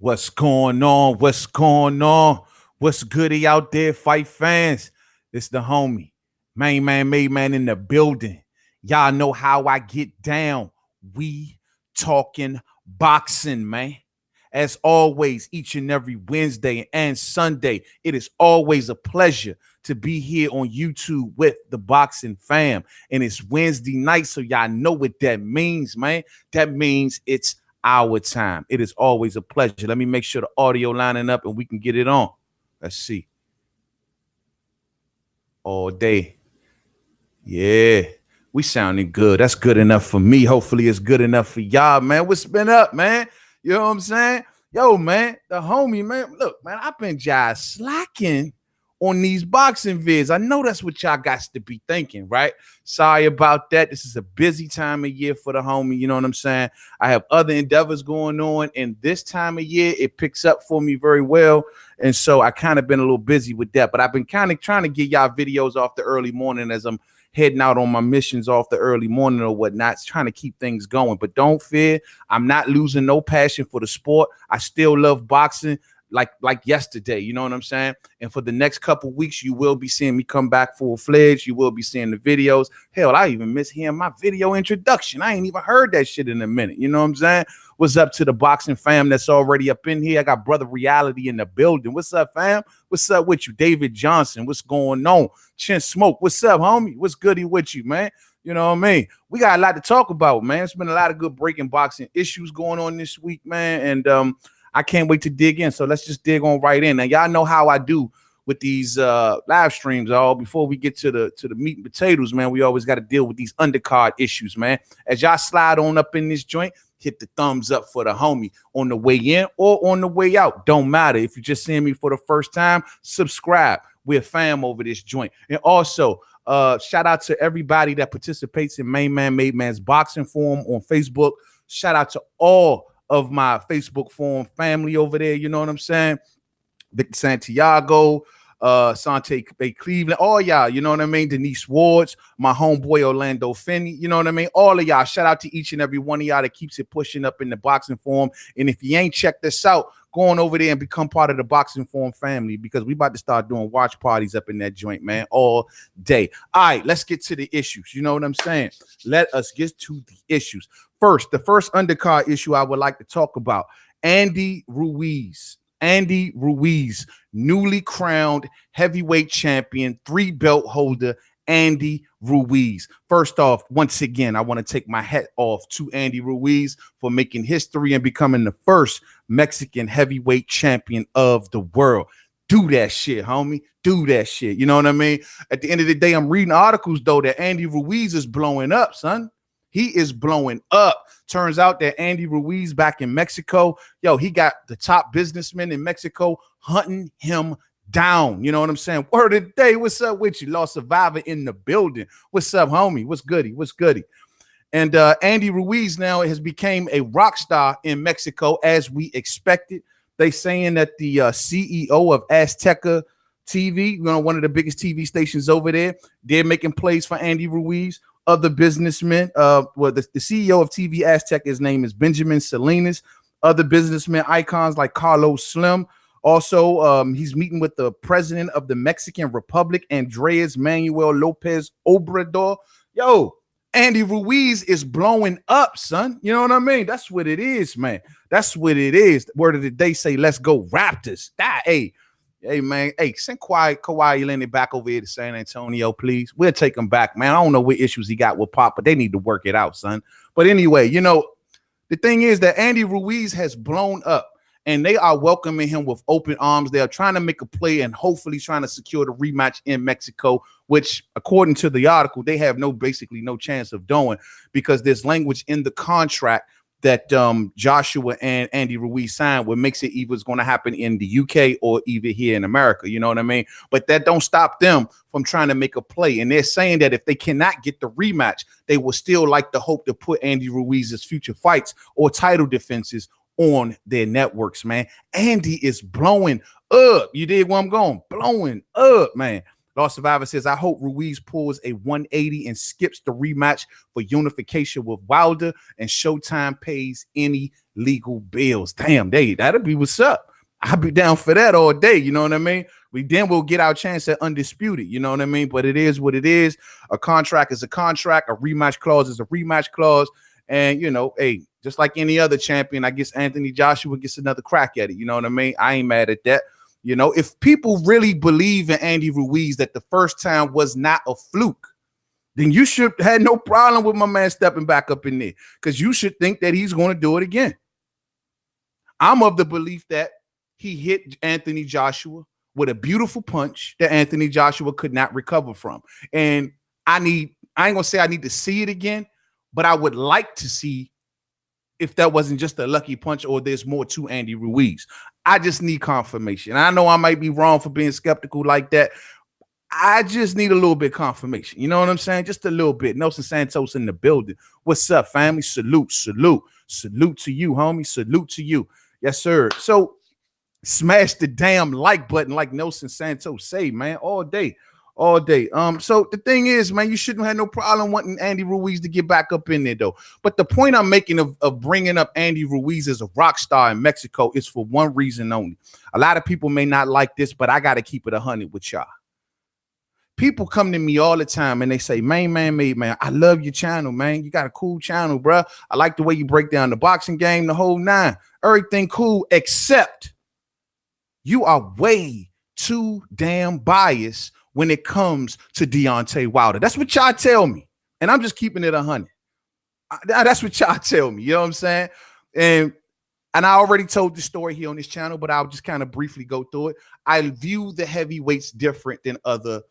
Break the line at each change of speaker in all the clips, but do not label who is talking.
What's going on? What's going on? What's goody out there, fight fans? It's the homie, main man, made man in the building. Y'all know how I get down. We talking boxing, man. As always, each and every Wednesday and Sunday, it is always a pleasure to be here on YouTube with the boxing fam. And it's Wednesday night, so y'all know what that means, man. That means it's our time. It is always a pleasure. Let me make sure the audio lining up and we can get it on. Let's see. All day. Yeah. We sounding good. That's good enough for me. Hopefully it's good enough for y'all, man. What's been up, man? You know what I'm saying? Yo, man, the homie, man. Look, man, I've been just slacking on these boxing vids. I know that's what y'all got to be thinking, right? Sorry about that. This is a busy time of year for the homie. You know what I'm saying? I have other endeavors going on, and this time of year, it picks up for me very well. And so I kind of been a little busy with that, but I've been kind of trying to get y'all videos off the early morning as I'm heading out on my missions off the early morning or whatnot, trying to keep things going. But don't fear, I'm not losing no passion for the sport. I still love boxing like yesterday, you know what I'm saying? And for the next couple weeks, you will be seeing me come back full-fledged. You will be seeing the videos. Hell, I even miss hearing my video introduction. I ain't even heard that shit in a minute. You know what I'm saying? What's up to the boxing fam that's already up in here? I got Brother Reality in the building. What's up, fam? What's up with you? David Johnson, what's going on? Chin Smoke, what's up, homie? What's goody with you, man? You know what I mean? We got a lot to talk about, man. It's been a lot of good breaking boxing issues going on this week, man. And I can't wait to dig in. So let's just dig on right in. Now, y'all know how I do with these live streams. All before we get to the meat and potatoes, man, we always got to deal with these undercard issues, man. As y'all slide on up in this joint, hit the thumbs up for the homie on the way in or on the way out. Don't matter. If you're just seeing me for the first time, subscribe. We're a fam over this joint. And also, shout out to everybody that participates in Main Man Made Man's Boxing Forum on Facebook. Shout out to all of my Facebook forum family over there. You know what I'm saying? Vic Santiago, Sante Bay Cleveland, all y'all, you know what I mean? Denise Wards, my homeboy Orlando Finney, you know what I mean? All of y'all, shout out to each and every one of y'all that keeps it pushing up in the boxing forum. And if you ain't checked this out, go on over there and become part of the boxing forum family, because we about to start doing watch parties up in that joint, man, all day. All right, let's get to the issues. You know what I'm saying? Let us get to the issues. First, the first undercard issue I would like to talk about, Andy Ruiz. Andy Ruiz, newly crowned heavyweight champion, 3-belt holder, Andy Ruiz. First off, once again, I want to take my hat off to Andy Ruiz for making history and becoming the first Mexican heavyweight champion of the world. Do that shit, homie. Do that shit. You know what I mean? At the end of the day, I'm reading articles, though, that Andy Ruiz is blowing up, son. He is blowing up. Turns out that Andy Ruiz back in Mexico, yo, he got the top businessmen in Mexico hunting him down. You know what I'm saying? Word of the day. What's up with you? Lost Survivor in the building. What's up, homie? What's goody? What's goody? And Andy Ruiz now has become a rock star in Mexico, as we expected. They saying that the CEO of Azteca TV, you know, one of the biggest TV stations over there, they're making plays for Andy Ruiz. Other businessmen, well, the CEO of TV Aztec, his name is Benjamin Salinas. Other businessmen, icons like Carlos Slim. Also, he's meeting with the president of the Mexican Republic, Andres Manuel Lopez Obrador. Yo, Andy Ruiz is blowing up, son. You know what I mean? That's what it is, man. That's what it is. The word of the day say, let's go Raptors. Hey, man. Hey, send Kawhi Leonard back over here to San Antonio, please. We'll take him back, man. I don't know what issues he got with Pop, but they need to work it out, son. But anyway, you know, the thing is that Andy Ruiz has blown up, and they are welcoming him with open arms. They are trying to make a play and hopefully trying to secure the rematch in Mexico, which, according to the article, they have basically no chance of doing, because there's language in the contract that Joshua and Andy Ruiz signed, what makes it either is going to happen in the UK or either here in America. You know what I mean? But that don't stop them from trying to make a play. And they're saying that if they cannot get the rematch, they will still like to hope to put Andy Ruiz's future fights or title defenses on their networks, man. Andy is blowing up. You dig where I'm going? Blowing up, man. Lost Survivor says, I hope Ruiz pulls a 180 and skips the rematch for unification with Wilder, and Showtime pays any legal bills. Damn, that'll be what's up. I'll be down for that all day. You know what I mean? We'll get our chance at undisputed. You know what I mean? But it is what it is. A contract is a contract. A rematch clause is a rematch clause. And, you know, hey, just like any other champion, I guess Anthony Joshua gets another crack at it. You know what I mean? I ain't mad at that. You know, if people really believe in Andy Ruiz that the first time was not a fluke, then you should have no problem with my man stepping back up in there, because you should think that he's going to do it again. I'm of the belief that he hit Anthony Joshua with a beautiful punch that Anthony Joshua could not recover from. And I ain't going to say I need to see it again, but I would like to see if that wasn't just a lucky punch or there's more to Andy Ruiz. I just need confirmation. I know I might be wrong for being skeptical like that. I just need a little bit confirmation. You know what I'm saying? Just a little bit. Nelson Santos in the building. What's up, family? Salute, salute. Salute to you, homie. Salute to you. Yes, sir. So smash the damn like button like Nelson Santos say, man, all day. All day. So the thing is, man, you shouldn't have no problem wanting Andy Ruiz to get back up in there, though. But the point I'm making of bringing up Andy Ruiz as a rock star in Mexico is for one reason only. A lot of people may not like this, but I got to keep it 100 with y'all. People come to me all the time and they say, man, I love your channel, man. You got a cool channel, bro. I like the way you break down the boxing game, the whole nine. Everything cool, except you are way too damn biased when it comes to Deontay Wilder. That's what y'all tell me. And I'm just keeping it 100. That's what y'all tell me. You know what I'm saying? And I already told the story here on this channel, but I'll just kind of briefly go through it. I view the heavyweights different than other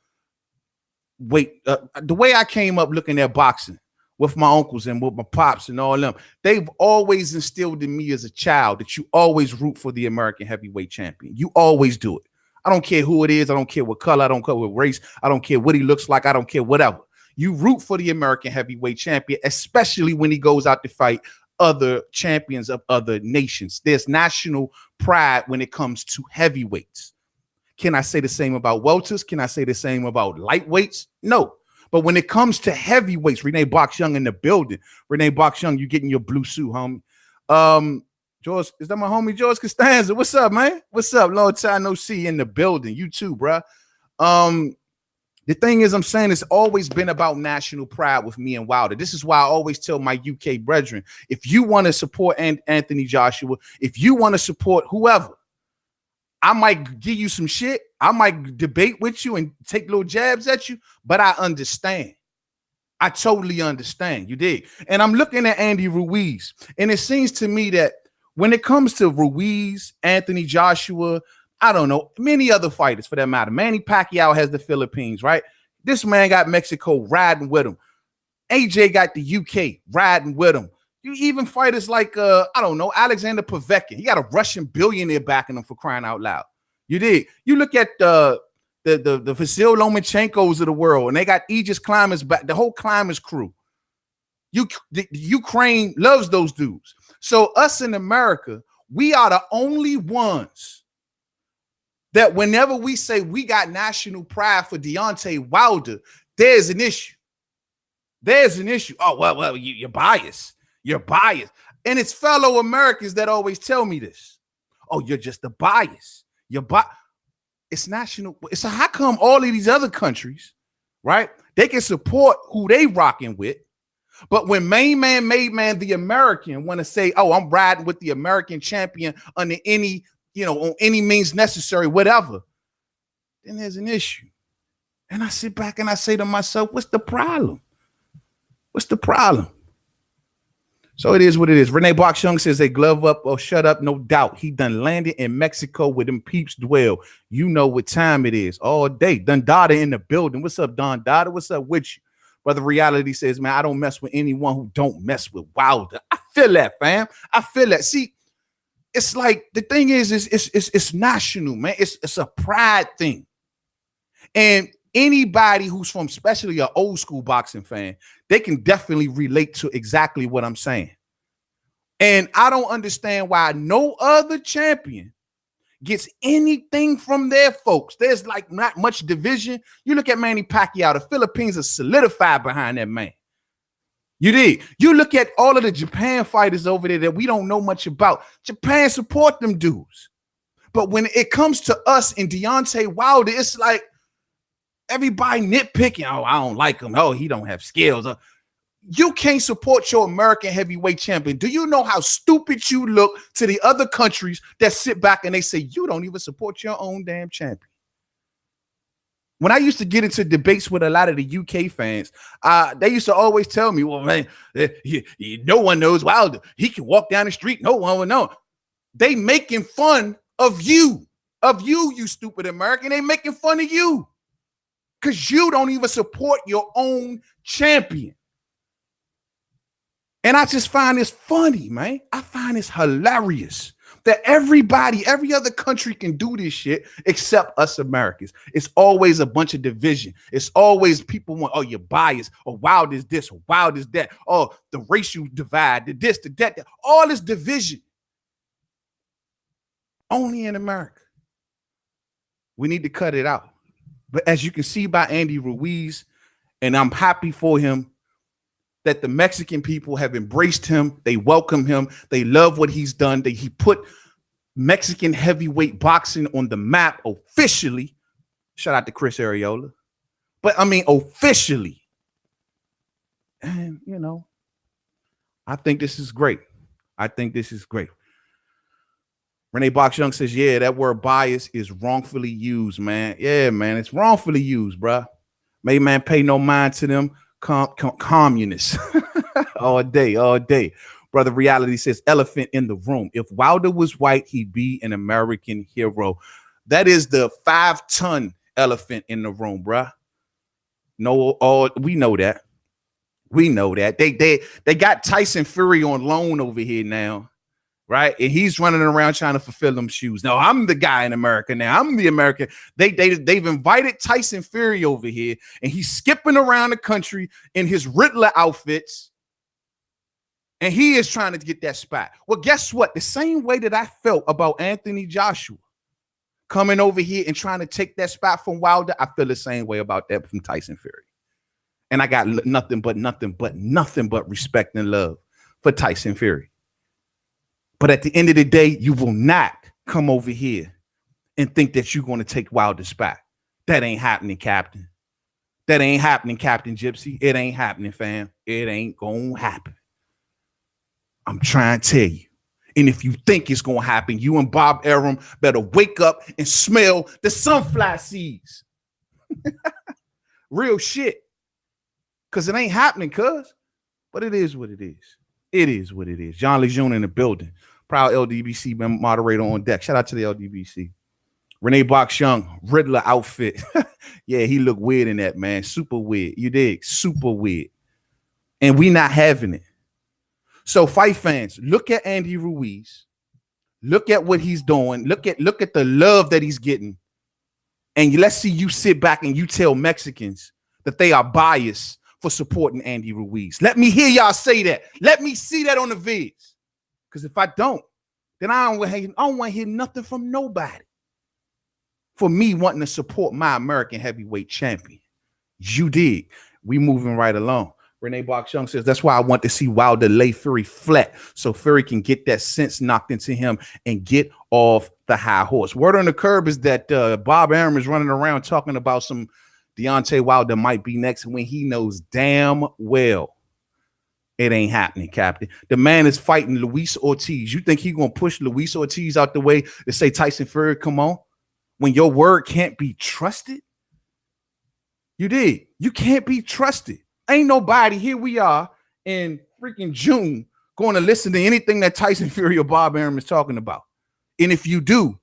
weight. The way I came up looking at boxing with my uncles and with my pops and all them, they've always instilled in me as a child that you always root for the American heavyweight champion. You always do it. I don't care who it is. I don't care what color. I don't care what race. I don't care what he looks like. I don't care whatever. You root for the American heavyweight champion, especially when he goes out to fight other champions of other nations. There's national pride when it comes to heavyweights. Can I say the same about welters? Can I say the same about lightweights? No. But when it comes to heavyweights, Renee Box Young in the building. Renee Box Young, you getting your blue suit, homie. George, is that my homie George Costanza? What's up, man? What's up? Long time no see in the building. You too, bro. The thing is, I'm saying it's always been about national pride with me and Wilder. This is why I always tell my UK brethren, if you want to support Anthony Joshua, if you want to support whoever, I might give you some shit. I might debate with you and take little jabs at you, but I understand. I totally understand. You dig? And I'm looking at Andy Ruiz, and it seems to me that when it comes to Ruiz, Anthony Joshua, I don't know, many other fighters for that matter. Manny Pacquiao has the Philippines, right? This man got Mexico riding with him. AJ got the UK riding with him. You even fighters like, I don't know, Alexander Povetkin. He got a Russian billionaire backing him, for crying out loud. You dig? You look at the Vasil Lomachenkos of the world, and they got Aegis Climbers back, the whole Climbers crew. The Ukraine loves those dudes. So us in America, we are the only ones that whenever we say we got national pride for Deontay Wilder, there's an issue. There's an issue. Oh, well, you're biased. You're biased. And it's fellow Americans that always tell me this. Oh, you're just a bias. It's national. So how come all of these other countries, right, they can support who they rocking with, but when main man, the American want to say, oh, I'm riding with the American champion under any, on any means necessary, whatever, then there's an issue. And I sit back and I say to myself, what's the problem? What's the problem? So it is what it is. Renee Box Young says they glove up or shut up. No doubt. He done landed in Mexico where them peeps dwell. You know what time it is all day. Don Dada in the building. What's up, Don Dada? What's up with you? Brother Reality says, man, I don't mess with anyone who don't mess with Wilder. I feel that, fam. I feel that. See, it's like the thing is it's national, man. It's a pride thing. And anybody who's from, especially an old school boxing fan, they can definitely relate to exactly what I'm saying. And I don't understand why no other champion gets anything from their folks, there's like not much division. You look at Manny Pacquiao, the Philippines are solidified behind that man. You did. You look at all of the Japan fighters over there that we don't know much about. Japan support them dudes. But when it comes to us and Deontay Wilder, it's like everybody nitpicking. Oh, I don't like him. Oh, he don't have skills. You can't support your American heavyweight champion. Do you know how stupid you look to the other countries that sit back and they say, you don't even support your own damn champion? When I used to get into debates with a lot of the UK fans, they used to always tell me, well, man, no one knows Wilder. He can walk down the street. No one will know. They making fun of you, you stupid American. They making fun of you because you don't even support your own champion. And I just find this funny, man. I find this hilarious that everybody, every other country can do this shit except us Americans. It's always a bunch of division. It's always people want, oh, you're biased, or wild is this, or wild is that, oh, the racial divide, the this, the that, all this division. Only in America. We need to cut it out. But as you can see by Andy Ruiz, and I'm happy for him, that the Mexican people have embraced him. They welcome him. They love what he's done. He put Mexican heavyweight boxing on the map officially. Shout out to Chris Arreola. But I mean, officially. And, you know, I think this is great. I think this is great. Renee Box Young says, yeah, that word bias is wrongfully used, man. Yeah, man, it's wrongfully used, bruh. May man pay no mind to them. Communists all day. Brother Reality says elephant in the room. If Wilder was white, he'd be an American hero. That is the 5-ton elephant in the room, bruh. No, we know that. We know that. They got Tyson Fury on loan over here now, right? And he's running around trying to fulfill them shoes. No, I'm the guy in America now. I'm the American. They've invited Tyson Fury over here, and he's skipping around the country in his Riddler outfits, and he is trying to get that spot. Well, guess what? The same way that I felt about Anthony Joshua coming over here and trying to take that spot from Wilder, I feel the same way about that from Tyson Fury. And I got nothing but respect and love for Tyson Fury. But at the end of the day, you will not come over here and think that you're going to take Wilder's spot. That ain't happening, Captain. That ain't happening, Captain Gypsy. It ain't happening, fam. It ain't going to happen. I'm trying to tell you. And if you think it's going to happen, you and Bob Arum better wake up and smell the sunflower seeds. Real shit. Because it ain't happening, cuz. But it is what it is. It is what it is. John Lejeune in the building. Proud LDBC moderator on deck. Shout out to the LDBC. Renee Box Young, Riddler outfit. Yeah, he looked weird in that, man. Super weird. You dig? Super weird. And we not having it. So fight fans, look at Andy Ruiz. Look at what he's doing. Look at the love that he's getting. And let's see you sit back and you tell Mexicans that they are biased for supporting Andy Ruiz. Let me hear y'all say that. Let me see that on the vids. Because if I don't, then I don't want to hear nothing from nobody for me wanting to support my American heavyweight champion. You did. We moving right along. Renee Box Young says, that's why I want to see Wilder lay Fury flat so Fury can get that sense knocked into him and get off the high horse. Word on the curb is that Bob Arum is running around talking about some Deontay Wilder might be next when he knows damn well it ain't happening, Captain. The man is fighting Luis Ortiz. You think he's going to push Luis Ortiz out the way to say, Tyson Fury, come on? When your word can't be trusted? You did. You can't be trusted. Ain't nobody, here we are in freaking June, going to listen to anything that Tyson Fury or Bob Arum is talking about. And if you do,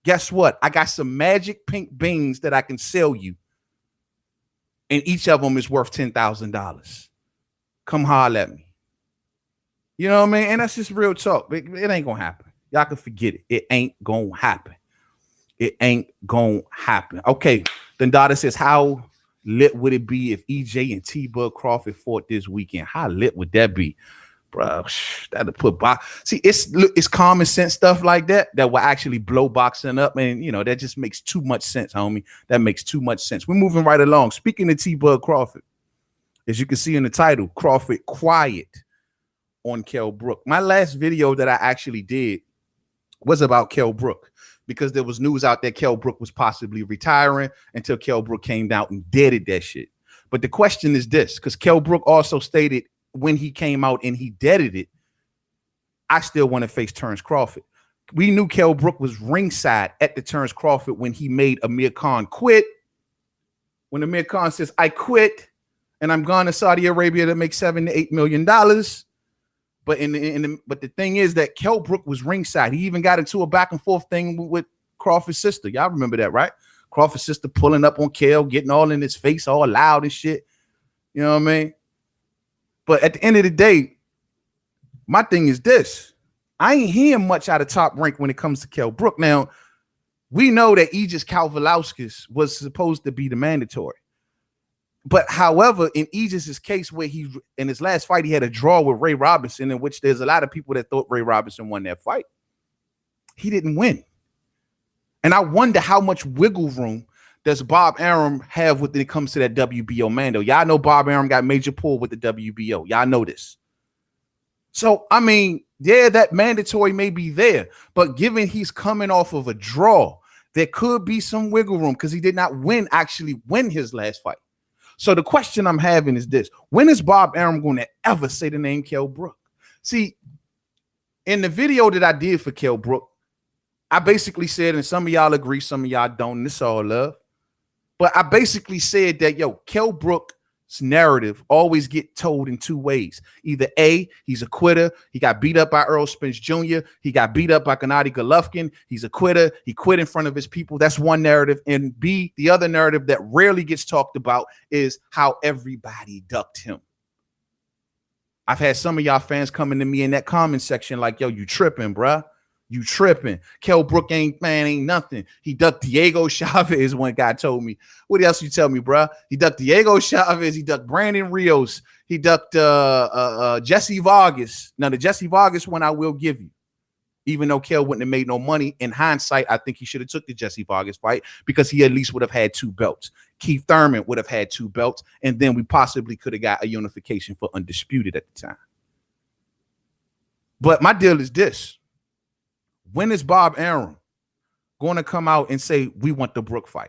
guess what? I got some magic pink beans that I can sell you. And each of them is worth $10,000. Come holler at me. You know what I mean? And that's just real talk. It ain't going to happen. Y'all can forget it. It ain't going to happen. It ain't going to happen. Okay. Then Dada says, how lit would it be if EJ and T-Bug Crawford fought this weekend? How lit would that be? bro, that'll put box. See, it's common sense stuff like that will actually blow boxing up, and you know that just makes too much sense, homie. That makes too much sense. We're moving right along. Speaking of T-Bug Crawford, as you can see in the title, Crawford quiet on Kell Brook. My last video that I actually did was about Kell Brook because there was news out that Kell Brook was possibly retiring until Kell Brook came out and deaded that shit. But the question is this, because Kell Brook also stated when he came out and he deaded it, I still want to face Terrence Crawford. We knew Kell Brook was ringside at the Terrence Crawford when he made Amir Khan quit. When Amir Khan says, I quit and I'm gone to Saudi Arabia to make $7 to $8 million. But but the thing is that Kell Brook was ringside. He even got into a back and forth thing with Crawford's sister. Y'all remember that, right? Crawford's sister pulling up on Kell, getting all in his face, all loud and shit. You know what I mean? But at the end of the day, my thing is this. I ain't hearing much out of Top Rank when it comes to Kell Brook. Now, we know that Aegis Kalvalauskas was supposed to be the mandatory. But however, in Aegis's case, where he in his last fight, he had a draw with Ray Robinson, in which there's a lot of people that thought Ray Robinson won that fight. He didn't win. And I wonder how much wiggle room does Bob Arum have when it comes to that WBO Mando. Y'all know Bob Arum got major pull with the WBO. Y'all know this. So, I mean, yeah, that mandatory may be there, but given he's coming off of a draw, there could be some wiggle room because he did not actually win his last fight. So the question I'm having is this: when is Bob Arum going to ever say the name Kell Brook? See, in the video that I did for Kell Brook, I basically said, and some of y'all agree, some of y'all don't, and it's all love, but I basically said that, yo, Kell Brook's narrative always get told in two ways. Either A, he's a quitter. He got beat up by Earl Spence Jr. He got beat up by Gennady Golovkin. He's a quitter. He quit in front of his people. That's one narrative. And B, the other narrative that rarely gets talked about is how everybody ducked him. I've had some of y'all fans coming to me in that comment section like, yo, you tripping, bruh. You tripping. Kell Brook ain't nothing. He ducked Diego Chavez, one guy told me. What else you tell me, bro? He ducked Diego Chavez. He ducked Brandon Rios. He ducked Jesse Vargas. Now, the Jesse Vargas one I will give you. Even though Kell wouldn't have made no money, in hindsight, I think he should have took the Jesse Vargas fight because he at least would have had 2 belts. Keith Thurman would have had 2 belts, and then we possibly could have got a unification for Undisputed at the time. But my deal is this. When is Bob Arum going to come out and say, we want the Brook fight?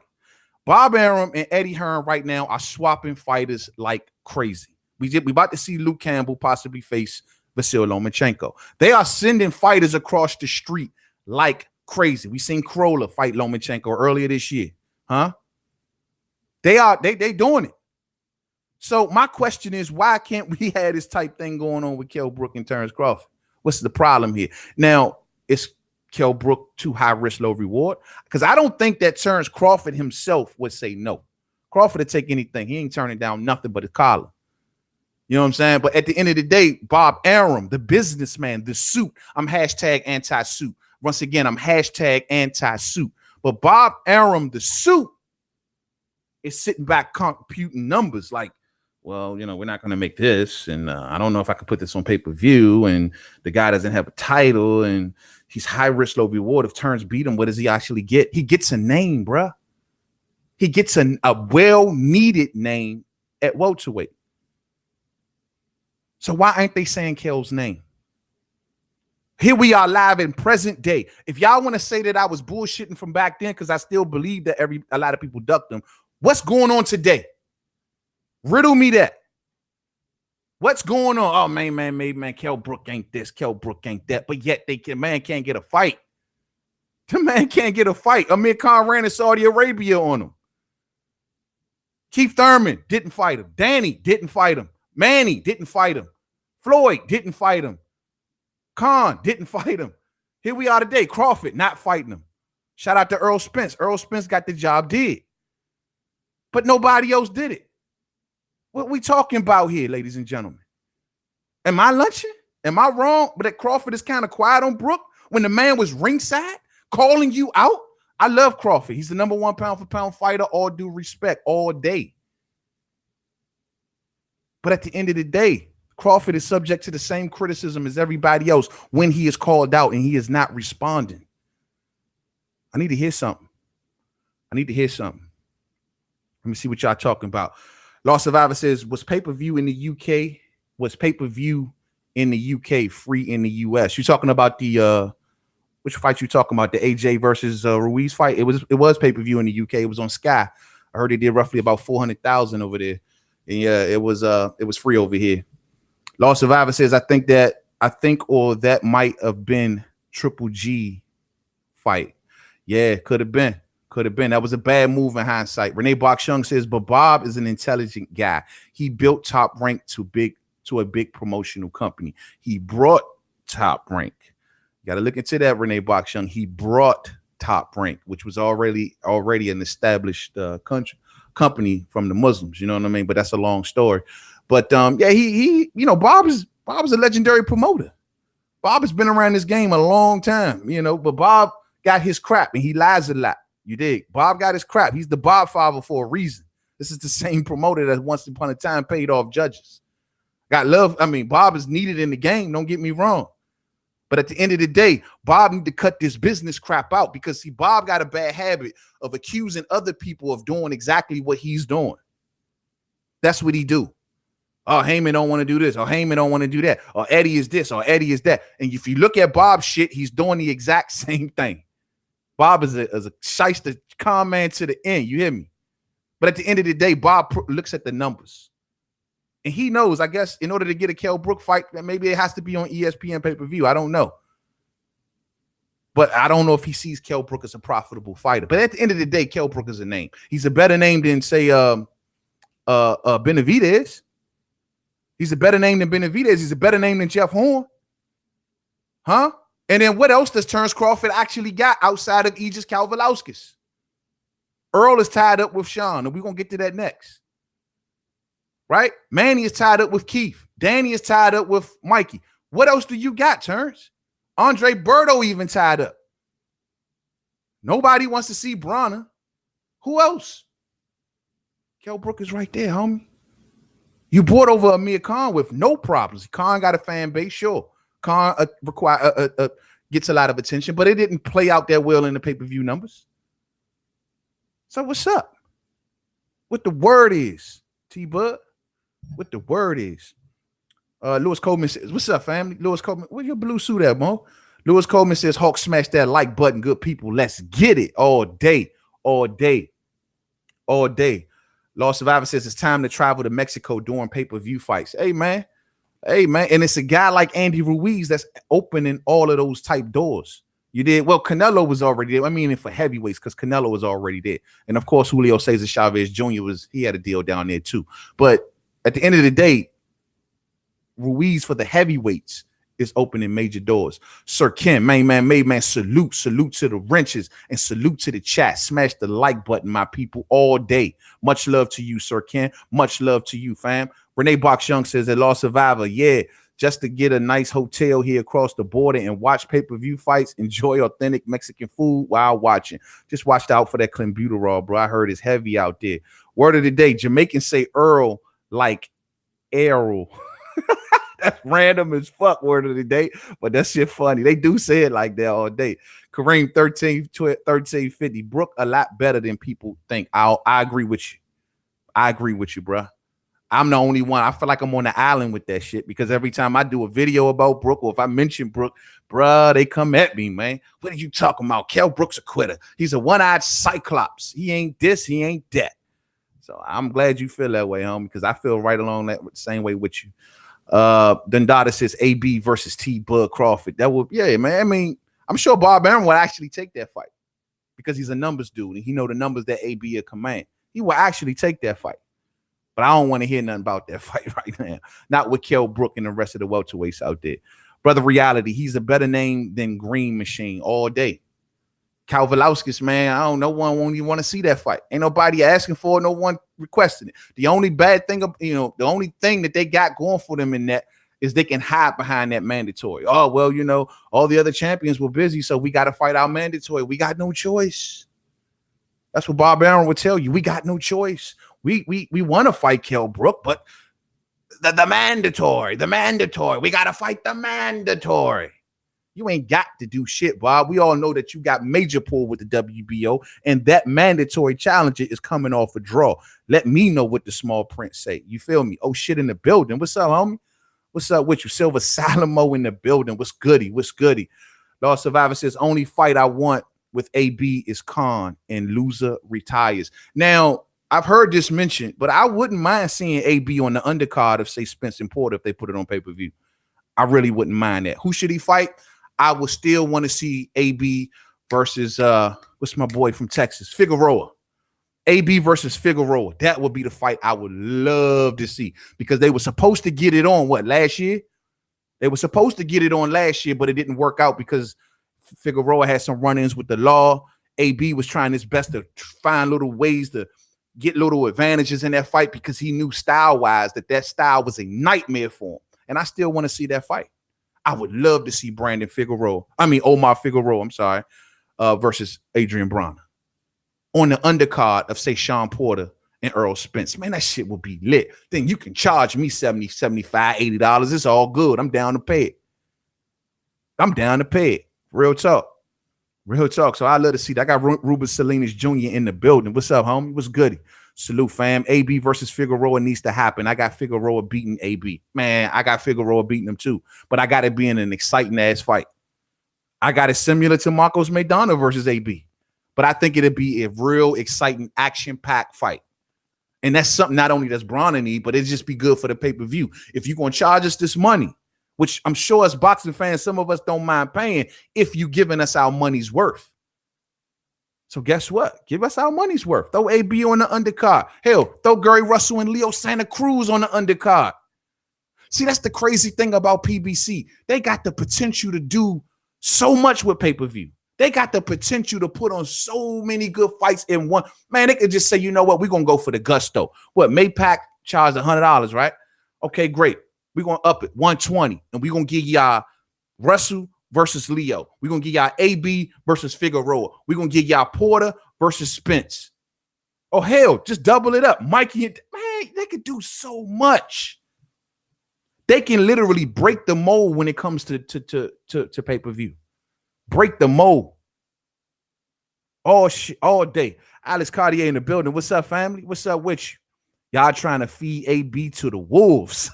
Bob Arum and Eddie Hearn right now are swapping fighters like crazy. We about to see Luke Campbell possibly face Vasyl Lomachenko. They are sending fighters across the street like crazy. We seen Kroller fight Lomachenko earlier this year. Huh? They doing it. So my question is, why can't we have this type thing going on with Kell Brook and Terrence Crawford? What's the problem here? Now, it's Kell Brook too high risk, low reward? Because I don't think that Terrence Crawford himself would say no. Crawford would take anything. He ain't turning down nothing but a collar. You know what I'm saying? But at the end of the day, Bob Arum, the businessman, the suit, I'm hashtag anti-suit. Once again, I'm hashtag anti-suit. But Bob Arum, the suit, is sitting back computing numbers like, well, you know, we're not going to make this. And I don't know if I could put this on pay-per-view. And the guy doesn't have a title. And he's high risk, low reward. If Terrence beat him, what does he actually get? He gets a name, bruh. He gets a well-needed name at welterweight. So why ain't they saying Kell's name? Here we are live in present day. If y'all want to say that I was bullshitting from back then, because I still believe that a lot of people ducked them, what's going on today? Riddle me that. What's going on? Oh, man, Kell Brook ain't this, Kell Brook ain't that, but yet man can't get a fight. The man can't get a fight. Amir Khan ran in Saudi Arabia on him. Keith Thurman didn't fight him. Danny didn't fight him. Manny didn't fight him. Floyd didn't fight him. Khan didn't fight him. Here we are today. Crawford not fighting him. Shout out to Earl Spence. Earl Spence got the job did. But nobody else did it. What we talking about here, ladies and gentlemen? Am I lunching? Am I wrong? But that Crawford is kind of quiet on Brook when the man was ringside calling you out. I love Crawford. He's the #1 pound-for-pound fighter. All due respect, all day. But at the end of the day, Crawford is subject to the same criticism as everybody else when he is called out and he is not responding. I need to hear something. Let me see what y'all talking about. Law Survivor says, was pay-per-view in the UK? Was pay-per-view in the UK free in the US? You talking about the which fight you talking about? The AJ versus Ruiz fight? It was pay-per-view in the UK. It was on Sky. I heard they did roughly about 400,000 over there. And yeah, it was free over here. Law Survivor says, I think that might have been Triple G fight. Yeah, could have been. That was a bad move in hindsight. Renee Bok-Chung says, but Bob is an intelligent guy. He built Top Rank to a big promotional company. He brought Top Rank. You got to look into that, Renee Bok-Chung. He brought Top Rank, which was already an established company from the Muslims. You know what I mean? But that's a long story. But yeah, he Bob is a legendary promoter. Bob has been around this game a long time, but Bob got his crap and he lies a lot. You dig? Bob got his crap. He's the Bob father for a reason. This is the same promoter that once upon a time paid off judges. Got love. I mean, Bob is needed in the game. Don't get me wrong. But at the end of the day, Bob need to cut this business crap out because, see, Bob got a bad habit of accusing other people of doing exactly what he's doing. That's what he do. Oh, Heyman don't want to do this. Or Heyman don't want to do that. Or Eddie is this. Or Eddie is that. And if you look at Bob's shit, he's doing the exact same thing. Bob is a shyster con man to the end. You hear me? But at the end of the day, Bob looks at the numbers. And he knows, I guess, in order to get a Kell Brook fight, that maybe it has to be on ESPN pay-per-view. I don't know. But I don't know if he sees Kell Brook as a profitable fighter. But at the end of the day, Kell Brook is a name. He's a better name than, say, Benavidez. He's a better name than Benavidez. He's a better name than Jeff Horn. Huh? And then what else does Terrence Crawford actually got outside of Aegis Kalvalauskas? Earl is tied up with Sean, and we're going to get to that next. Right? Manny is tied up with Keith. Danny is tied up with Mikey. What else do you got, Terrence? Andre Berto even tied up. Nobody wants to see Bronner. Who else? Kell Brook is right there, homie. You brought over Amir Khan with no problems. Khan got a fan base, sure. Khan gets a lot of attention, but it didn't play out that well in the pay-per-view numbers. So what's up? What the word is, T-Bud? What the word is? Lewis Coleman says, what's up, family? Lewis Coleman, where's your blue suit at, Mo? Lewis Coleman says, Hawk, smash that like button, good people. Let's get it all day, all day, all day. Law Survivor says it's time to travel to Mexico during pay-per-view fights. Hey, man. And it's a guy like Andy Ruiz that's opening all of those type doors. You did well. Canelo was already there. I mean, for heavyweights, because Canelo was already there, and of course, Julio Cesar Chavez Jr. he had a deal down there too. But at the end of the day, Ruiz for the heavyweights is opening major doors. Sir Ken, main man, salute to the wrenches and salute to the chat. Smash the like button, my people, all day. Much love to you, Sir Ken. Much love to you, fam. Renee Bok-Chung says that Law Survivor, yeah, just to get a nice hotel here across the border and watch pay-per-view fights, enjoy authentic Mexican food while watching. Just watch out for that clenbuterol, bro. I heard it's heavy out there. Word of the day, Jamaicans say Earl like Errol. That's random as fuck, word of the day, but that shit funny. They do say it like that all day. Kareem 1350. Brook a lot better than people think. I agree with you. I agree with you, bro. I'm the only one. I feel like I'm on the island with that shit because every time I do a video about Brook or if I mention Brook, bruh, they come at me, man. What are you talking about? Kell Brook's a quitter. He's a one-eyed cyclops. He ain't this, he ain't that. So I'm glad you feel that way, homie, because I feel right along that same way with you. Dundada says AB versus T-Bud Crawford. That would, yeah, man. I mean, I'm sure Bob Arum would actually take that fight because he's a numbers dude and he know the numbers that AB will command. He will actually take that fight. But I don't want to hear nothing about that fight right now. Not with Kell Brook and the rest of the welterweights out there. Brother Reality, he's a better name than Green Machine all day. Kalvalauskas, man, I don't know. One won't even want to see that fight. Ain't nobody asking for it. No one requesting it. The only bad thing, the only thing that they got going for them in that is they can hide behind that mandatory. Oh, well, all the other champions were busy, so we got to fight our mandatory. We got no choice. That's what Bob Arum would tell you. We got no choice. We want to fight Kell Brook, but the mandatory. We got to fight the mandatory. You ain't got to do shit, Bob. We all know that you got major pull with the WBO, and that mandatory challenger is coming off a draw. Let me know what the small print say. You feel me? Oh, shit in the building. What's up, homie? What's up with you? Silver Salomo in the building. What's goody? Lost Survivor says, only fight I want with AB is Khan, and loser retires. Now, I've heard this mentioned, but I wouldn't mind seeing AB on the undercard of, say, Spence and Porter if they put it on pay-per-view. I really wouldn't mind that. Who should he fight? I would still want to see AB versus what's my boy from Texas? Figueroa. AB versus Figueroa. That would be the fight I would love to see, because they were supposed to get it on last year? They were supposed to get it on last year, but it didn't work out because Figueroa had some run-ins with the law. AB was trying his best to find little ways to get little advantages in that fight because he knew style-wise that style was a nightmare for him. And I still want to see that fight. I would love to see Omar Figueroa, versus Adrian Broner on the undercard of, say, Sean Porter and Earl Spence. Man, that shit would be lit. Then you can charge me $70, $75, $80. It's all good. I'm down to pay it. Real talk. So I love to see that. I got Ruben Salinas Jr. in the building. What's up, homie? What's goody? Salute, fam. AB versus Figueroa needs to happen. I got Figueroa beating AB. Man, I got Figueroa beating him too. But I got it being an exciting-ass fight. I got it similar to Marcos Maidana versus AB. But I think it'd be a real exciting, action-packed fight. And that's something not only does Broner need, but it'd just be good for the pay-per-view. If you're going to charge us this money, which I'm sure as boxing fans, some of us don't mind paying if you're giving us our money's worth. So guess what? Give us our money's worth. Throw AB on the undercard. Hell, throw Gary Russell and Leo Santa Cruz on the undercard. See, that's the crazy thing about PBC. They got the potential to do so much with pay-per-view. They got the potential to put on so many good fights in one. Man, they could just say, you know what? We're going to go for the gusto. What, Maypac charged $100, right? Okay, great. We're going to up it, $120. And we're going to give y'all Russell versus Leo. We're going to give y'all AB versus Figueroa. We're going to give y'all Porter versus Spence. Oh, hell, just double it up. Mikey, man, they could do so much. They can literally break the mold when it comes to pay-per-view. Break the mold. All day. Alex Cartier in the building. What's up, family? What's up with you? Y'all trying to feed AB to the wolves.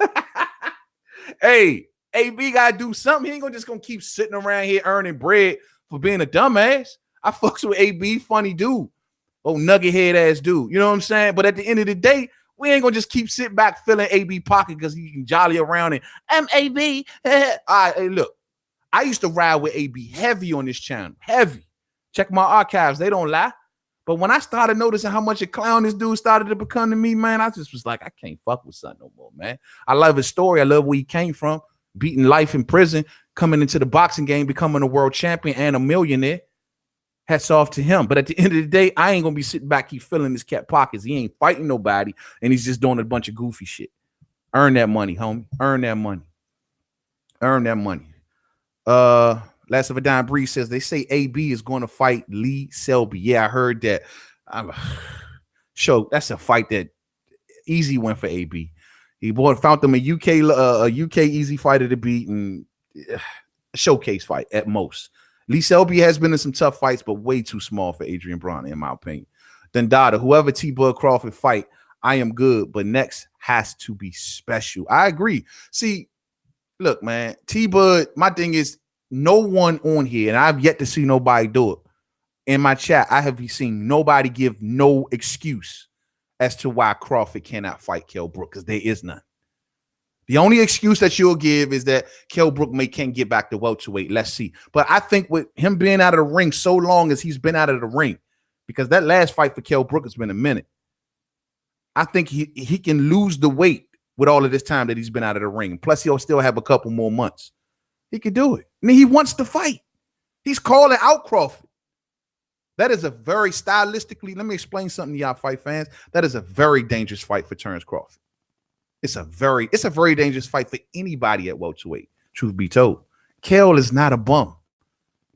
Hey, AB gotta do something. He ain't just gonna keep sitting around here earning bread for being a dumbass. I fucks with AB, funny dude. Oh, nugget head ass dude. You know what I'm saying? But at the end of the day, we ain't gonna just keep sitting back filling AB pocket because he can jolly around and I'm AB. All right, hey, look. I used to ride with AB heavy on this channel. Heavy. Check my archives. They don't lie. But when I started noticing how much a clown this dude started to become to me, man, I just was like, I can't fuck with son no more, man. I love his story. I love where he came from, beating life in prison, coming into the boxing game, becoming a world champion and a millionaire. Hats off to him. But at the end of the day, I ain't going to be sitting back, keep filling his cat pockets. He ain't fighting nobody, and he's just doing a bunch of goofy shit. Earn that money, homie. Earn that money. Earn that money. Last of a Dime Breeze says they say AB is going to fight Lee Selby. Yeah, I heard that. That's a fight that easy win for AB. He found them a UK easy fighter to beat and a showcase fight at most. Lee Selby has been in some tough fights, but way too small for Adrian Broner, in my opinion. Dundada, whoever T-Bud Crawford fight, I am good, but next has to be special. I agree. See, look, man, T-Bud, my thing is no one on here, and I've yet to see nobody do it. In my chat, I have seen nobody give no excuse as to why Crawford cannot fight Kell Brook, because there is none. The only excuse that you'll give is that Kell Brook can't get back to welterweight. Let's see. But I think with him being out of the ring so long as he's been out of the ring, because that last fight for Kell Brook has been a minute, I think he can lose the weight with all of this time that he's been out of the ring. Plus, he'll still have a couple more months. He could do it. I mean, he wants to fight. He's calling out Crawford. That is a very stylistically, let me explain something to y'all fight fans. That is a very dangerous fight for Terrence Crawford. It's a very dangerous fight for anybody at welterweight, truth be told. Kell is not a bum.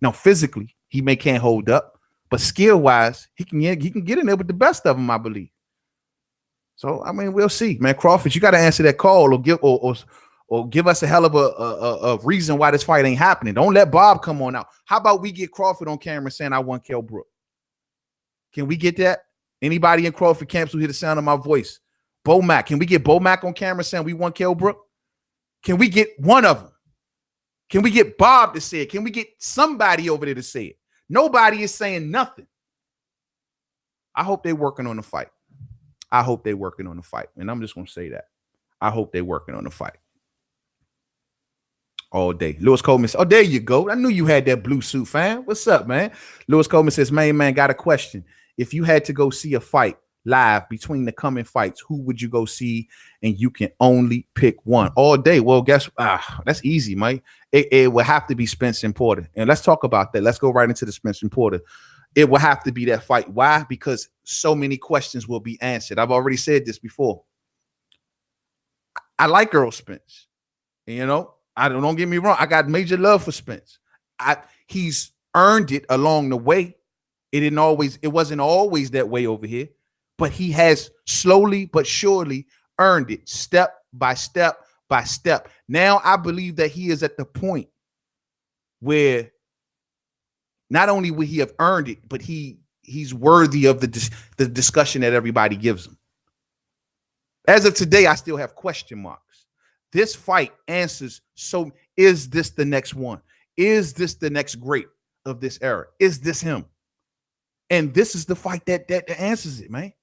Now, physically, he can't hold up, but skill-wise, he can get in there with the best of them, I believe. So I mean, we'll see, man. Crawford, you got to answer that call or give us a hell of a reason why this fight ain't happening. Don't let Bob come on out. How about we get Crawford on camera saying I won Kell Brook? Can we get that? Anybody in Crawford camps who hear the sound of my voice? Bo Mack. Can we get Bo Mack on camera saying we won Kell Brook? Can we get one of them? Can we get Bob to say it? Can we get somebody over there to say it? Nobody is saying nothing. I hope they're working on the fight. I hope they're working on the fight. And I'm just going to say that. I hope they're working on the fight. All day. Lewis Coleman says, oh, there you go. I knew you had that blue suit, fam. What's up, man? Lewis Coleman says, man, got a question. If you had to go see a fight live between the coming fights, who would you go see? And you can only pick one all day. Well, that's easy, Mike. It would have to be Spence and Porter. And let's talk about that. Let's go right into the Spence and Porter. It will have to be that fight. Why? Because so many questions will be answered. I've already said this before. I like Earl Spence. You know, don't get me wrong. I got major love for Spence. He's earned it along the way. It wasn't always that way over here, but he has slowly but surely earned it step by step by step. Now I believe that he is at the point where not only will he have earned it, but he's worthy of the discussion that everybody gives him. As of today, I still have question marks. This fight answers, so is this the next one? Is this the next great of this era? Is this him? And this is the fight that answers it, man.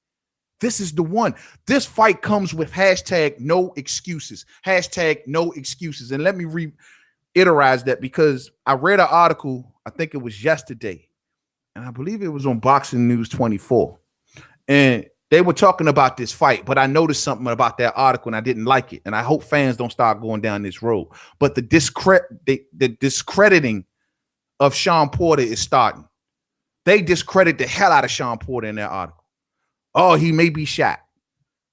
This is the one. This fight comes with hashtag no excuses. Hashtag no excuses. And let me reiterate that because I read an article, I think it was yesterday, and I believe it was on Boxing News 24. And they were talking about this fight, but I noticed something about that article and I didn't like it. And I hope fans don't start going down this road. But the discrediting of Sean Porter is starting. They discredit the hell out of Sean Porter in that article. Oh, he may be shot.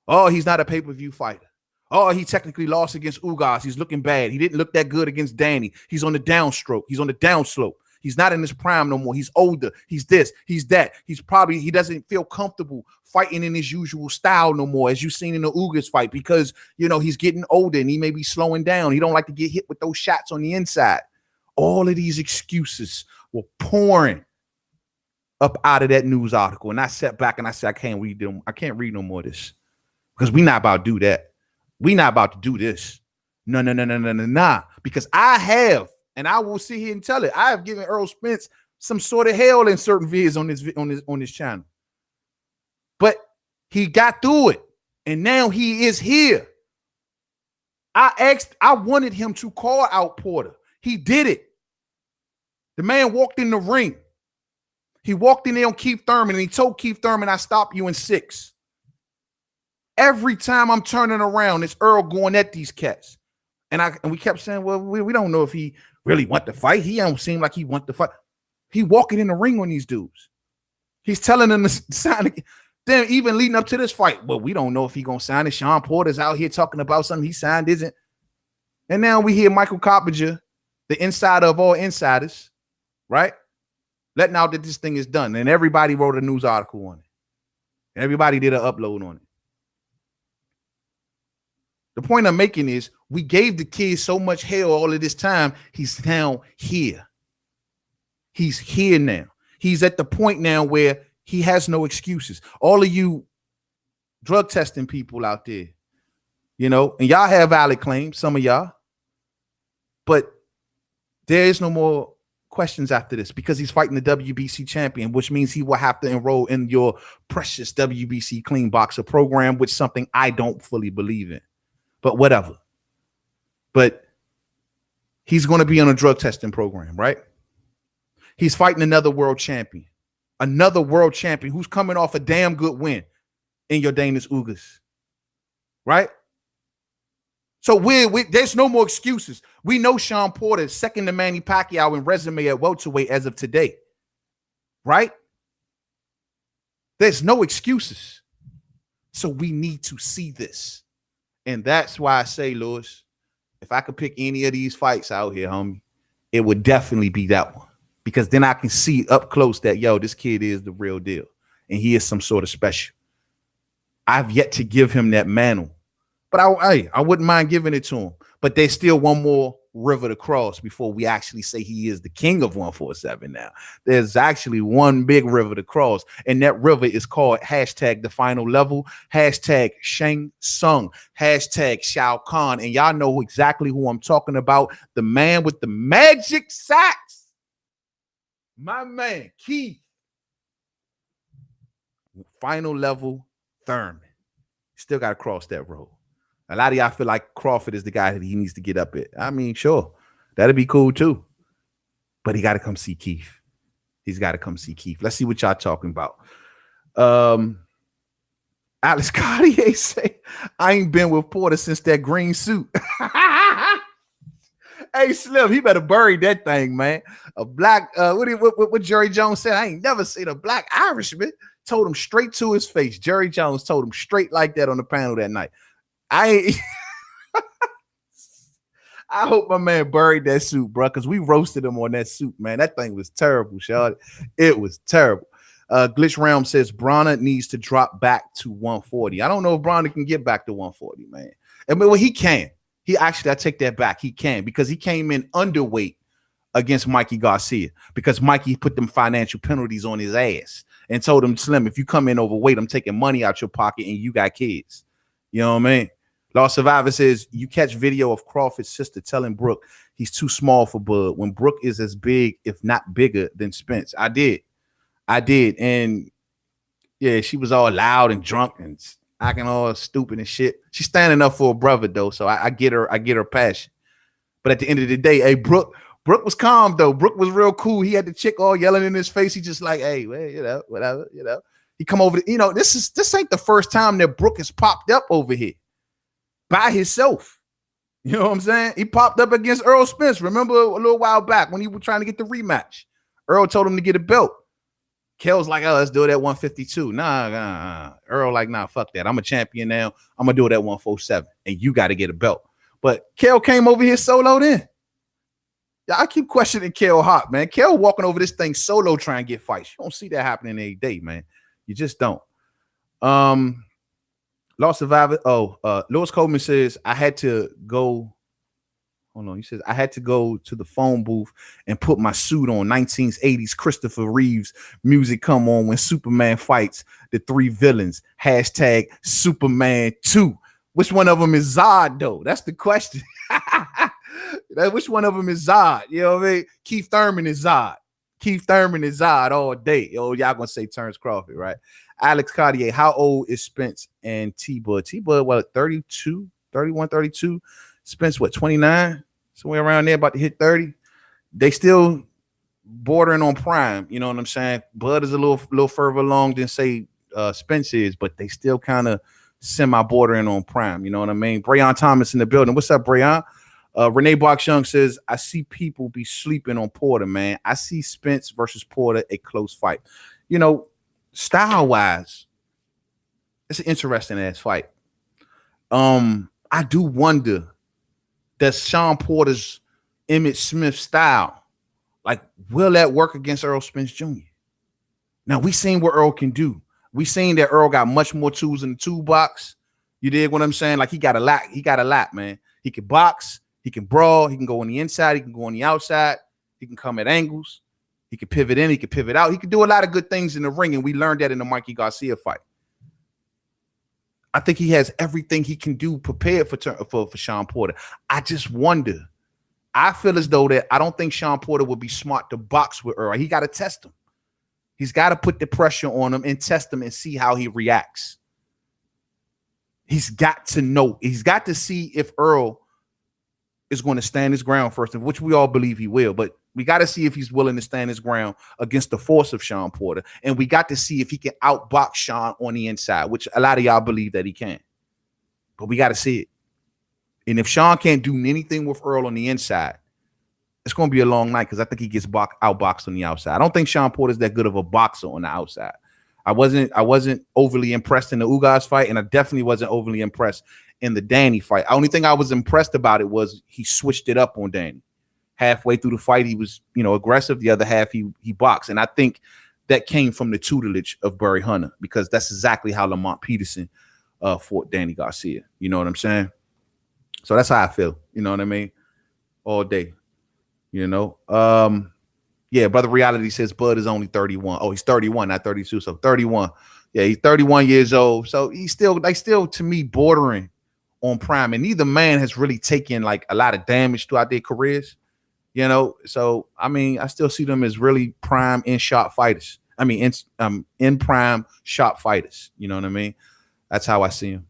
Oh, he's not a pay-per-view fighter. Oh, he technically lost against Ugas. He's looking bad. He didn't look that good against Danny. He's on the downstroke. He's on the downslope. He's not in his prime no more. He's older. He's this. He's that. He doesn't feel comfortable fighting in his usual style no more, as you've seen in the Ugas fight, because, you know, he's getting older and he may be slowing down. He don't like to get hit with those shots on the inside. All of these excuses were pouring up out of that news article. And I sat back and I said, I can't read them. I can't read no more of this because we're not about to do that. We're not about to do this. No. Because I have, and I will sit here and tell it, I have given Earl Spence some sort of hell in certain videos on this channel. But he got through it. And now he is here. I wanted him to call out Porter. He did it. The man walked in the ring. He walked in there on Keith Thurman and he told Keith Thurman, I stop you in 6. Every time I'm turning around, it's Earl going at these cats. And we kept saying, well, we don't know if he really want to fight. He don't seem like he want to fight. He walking in the ring on these dudes. He's telling them to sign. Then even leading up to this fight, well, we don't know if he going to sign it. Sean Porter's out here talking about something he signed, isn't. And now we hear Michael Coppinger, the insider of all insiders, right? Letting out that this thing is done. And everybody wrote a news article on it. Everybody did an upload on it. The point I'm making is we gave the kid so much hell all of this time. He's now here. He's here now. He's at the point now where he has no excuses. All of you drug testing people out there, you know, and y'all have valid claims, some of y'all, but there is no more questions after this because he's fighting the WBC champion, which means he will have to enroll in your precious WBC clean boxer program, which is something I don't fully believe in, but whatever. But he's going to be on a drug testing program, right? He's fighting another world champion who's coming off a damn good win in Yordenis Ugas, right? So there's no more excuses. We know Sean Porter is second to Manny Pacquiao in resume at welterweight as of today, right? There's no excuses. So we need to see this. And that's why I say, Lewis, if I could pick any of these fights out here, homie, it would definitely be that one. Because then I can see up close that, yo, this kid is the real deal. And he is some sort of special. I've yet to give him that mantle, but I wouldn't mind giving it to him. But there's still one more river to cross before we actually say he is the king of 147 now. There's actually one big river to cross, and that river is called hashtag the final level, hashtag Shang Tsung, hashtag Shao Kahn. And y'all know exactly who I'm talking about. The man with the magic sacks. My man, Keith. Final level Thurman. Still got to cross that road. A lot of y'all feel like Crawford is the guy that he needs to get up at. I mean, sure, that'd be cool too. But he got to come see Keith. He's got to come see Keith. Let's see what y'all talking about. Alex Cartier say, I ain't been with Porter since that green suit. Hey, Slim, he better bury that thing, man. A black, what Jerry Jones said, I ain't never seen a black Irishman. Told him straight to his face. Jerry Jones told him straight like that on the panel that night. I hope my man buried that suit, bro, because we roasted him on that suit, man. That thing was terrible, Sean. It was terrible. Glitch Realm says Bronner needs to drop back to 140. I don't know if Bronner can get back to 140, man. I mean, well, he can. I take that back. He can, because he came in underweight against Mikey Garcia because Mikey put them financial penalties on his ass and told him, Slim, if you come in overweight, I'm taking money out your pocket and you got kids. You know what I mean? Lost Survivor says, you catch video of Crawford's sister telling Brooke he's too small for Bud when Brooke is as big, if not bigger, than Spence. I did. And yeah, she was all loud and drunk and acting all stupid and shit. She's standing up for her brother, though, so I get her passion. But at the end of the day, hey, Brooke was calm, though. Brooke was real cool. He had the chick all yelling in his face. He just like, hey, well, whatever. He come over to, this ain't the first time that Brooke has popped up over here by himself. You know what I'm saying? He popped up against Earl Spence. Remember a little while back when he was trying to get the rematch? Earl told him to get a belt. Kell's like, oh, let's do it at 152. Nah. Earl like, nah, fuck that. I'm a champion now. I'm going to do it at 147. And you got to get a belt. But Kell came over here solo then. Yeah, I keep questioning Kell Hart, man. Kell walking over this thing solo trying to get fights. You don't see that happening every day, man. You just don't. Lost Survivor. Lewis Coleman says, I had to go. Hold on. He says, I had to go to the phone booth and put my suit on. 1980s Christopher Reeves music come on when Superman fights the three villains. Hashtag Superman 2. Which one of them is Zod, though? That's the question. Which one of them is Zod? You know what I mean? Keith Thurman is Zod. Keith Thurman is Zod all day. Y'all gonna say Terrence Crawford, right? Alex Cartier, how old is Spence and T-Bud? T-Bud, what, 32, 31, 32? Spence, what, 29? Somewhere around there, about to hit 30. They still bordering on prime. You know what I'm saying? Bud is a little further along than, say, Spence is, but they still kind of semi-bordering on prime. You know what I mean? Breon Thomas in the building. What's up, Breon? Renee Box Young says, I see people be sleeping on Porter, man. I see Spence versus Porter a close fight. You know, style-wise, it's an interesting ass fight. I do wonder, does Sean Porter's Emmett Smith style, like, will that work against Earl Spence Jr.? Now, we seen what Earl can do. We seen that Earl got much more tools in the toolbox. You dig what I'm saying? Like, he got a lot, man. He can box, he can brawl, he can go on the inside, he can go on the outside, he can come at angles, he can pivot in, he can pivot out, he can do a lot of good things in the ring, and we learned that in the Mikey Garcia fight. I think he has everything he can do prepared for Sean Porter. I just wonder. I feel as though that I don't think Sean Porter would be smart to box with Earl. He got to test him. He's got to put the pressure on him and test him and see how he reacts. He's got to know. He's got to see if Earl is going to stand his ground first, which we all believe he will. But we got to see if he's willing to stand his ground against the force of Sean Porter. And we got to see if he can outbox Sean on the inside, which a lot of y'all believe that he can. But we got to see it. And if Sean can't do anything with Earl on the inside, it's going to be a long night because I think he gets outboxed on the outside. I don't think Sean Porter's that good of a boxer on the outside. I wasn't overly impressed in the Ugas fight, and I definitely wasn't overly impressed in the Danny fight. The only thing I was impressed about it was he switched it up on Danny. Halfway through the fight, he was, aggressive. The other half, he boxed. And I think that came from the tutelage of Barry Hunter, because that's exactly how Lamont Peterson fought Danny Garcia. You know what I'm saying? So that's how I feel. You know what I mean? All day. You know. Yeah, Brother Reality says Bud is only 31. Oh, he's 31, not 32. So 31. Yeah, he's 31 years old. So he's still to me bordering on prime. And neither man has really taken like a lot of damage throughout their careers. You know, so I mean, I still see them as really prime in shot fighters. I mean, in prime shot fighters. You know what I mean? That's how I see him.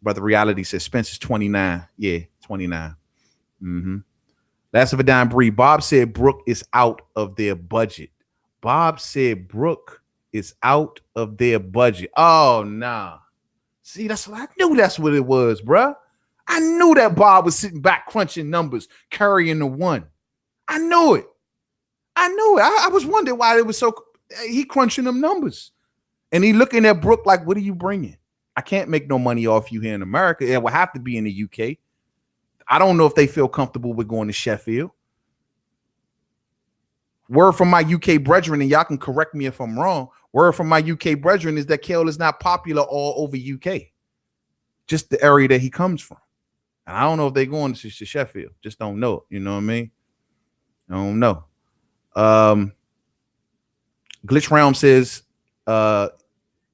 Brother Reality says Spence is 29. Yeah, 29. Mm-hmm. Last of a dime breed. Bob said Brook is out of their budget. Bob said Brook is out of their budget. Oh, nah. See, I knew that's what it was, bruh. I knew that Bob was sitting back crunching numbers, carrying the one. I knew it. I was wondering why it was so. He crunching them numbers. And he looking at Brook like, what are you bringing? I can't make no money off you here in America. It will have to be in the UK. I don't know if they feel comfortable with going to Sheffield. Word from my UK brethren, and y'all can correct me if I'm wrong. Word from my UK brethren is that Kell is not popular all over UK. Just the area that he comes from. And I don't know if they're going to Sheffield. Just don't know. You know what I mean? I don't know. Glitch Realm says